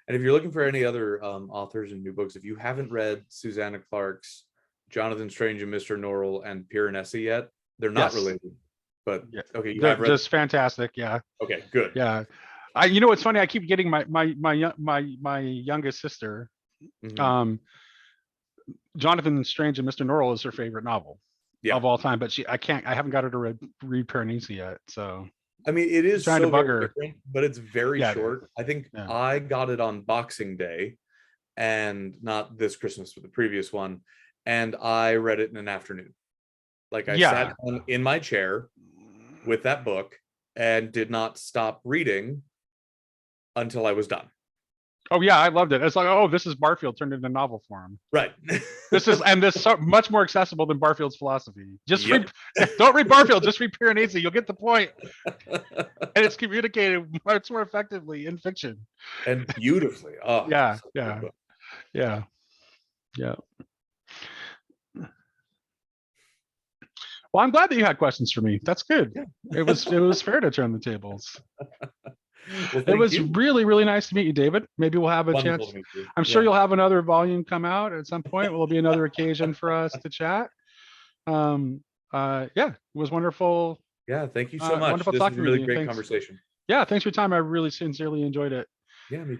And if you're looking for any other authors and new books, if you haven't read Susanna Clarke's Jonathan Strange and Mr. Norrell and Piranesi yet, they're not related. But okay, you have read just fantastic. Yeah. Okay, good. Yeah. You know what's funny? I keep getting my youngest sister. Jonathan Strange and Mr. Norrell is her favorite novel of all time, but I haven't got her to read Piranesi yet. So I mean, it is trying so to bug very her, different, but it's very short. I think I got it on Boxing Day, and not this Christmas, but the previous one, and I read it in an afternoon. Like I sat down in my chair with that book and did not stop reading until I was done. Oh yeah, I loved it. It's like, oh, this is Barfield turned into novel form. Right. This is so much more accessible than Barfield's philosophy. Just don't read Barfield, just read Piranesi. You'll get the point. And it's communicated much more effectively in fiction. And beautifully. Oh, yeah. Well, I'm glad that you had questions for me. That's good. Yeah. It was fair to turn the tables. Well, it was really, really nice to meet you, David. Maybe we'll have a chance. I'm sure you'll have another volume come out at some point. Will be another occasion for us to chat. It was wonderful. Yeah, thank you so much. Wonderful this talking was a really with you. Great conversation. Yeah, thanks for your time. I really sincerely enjoyed it. Yeah, me too.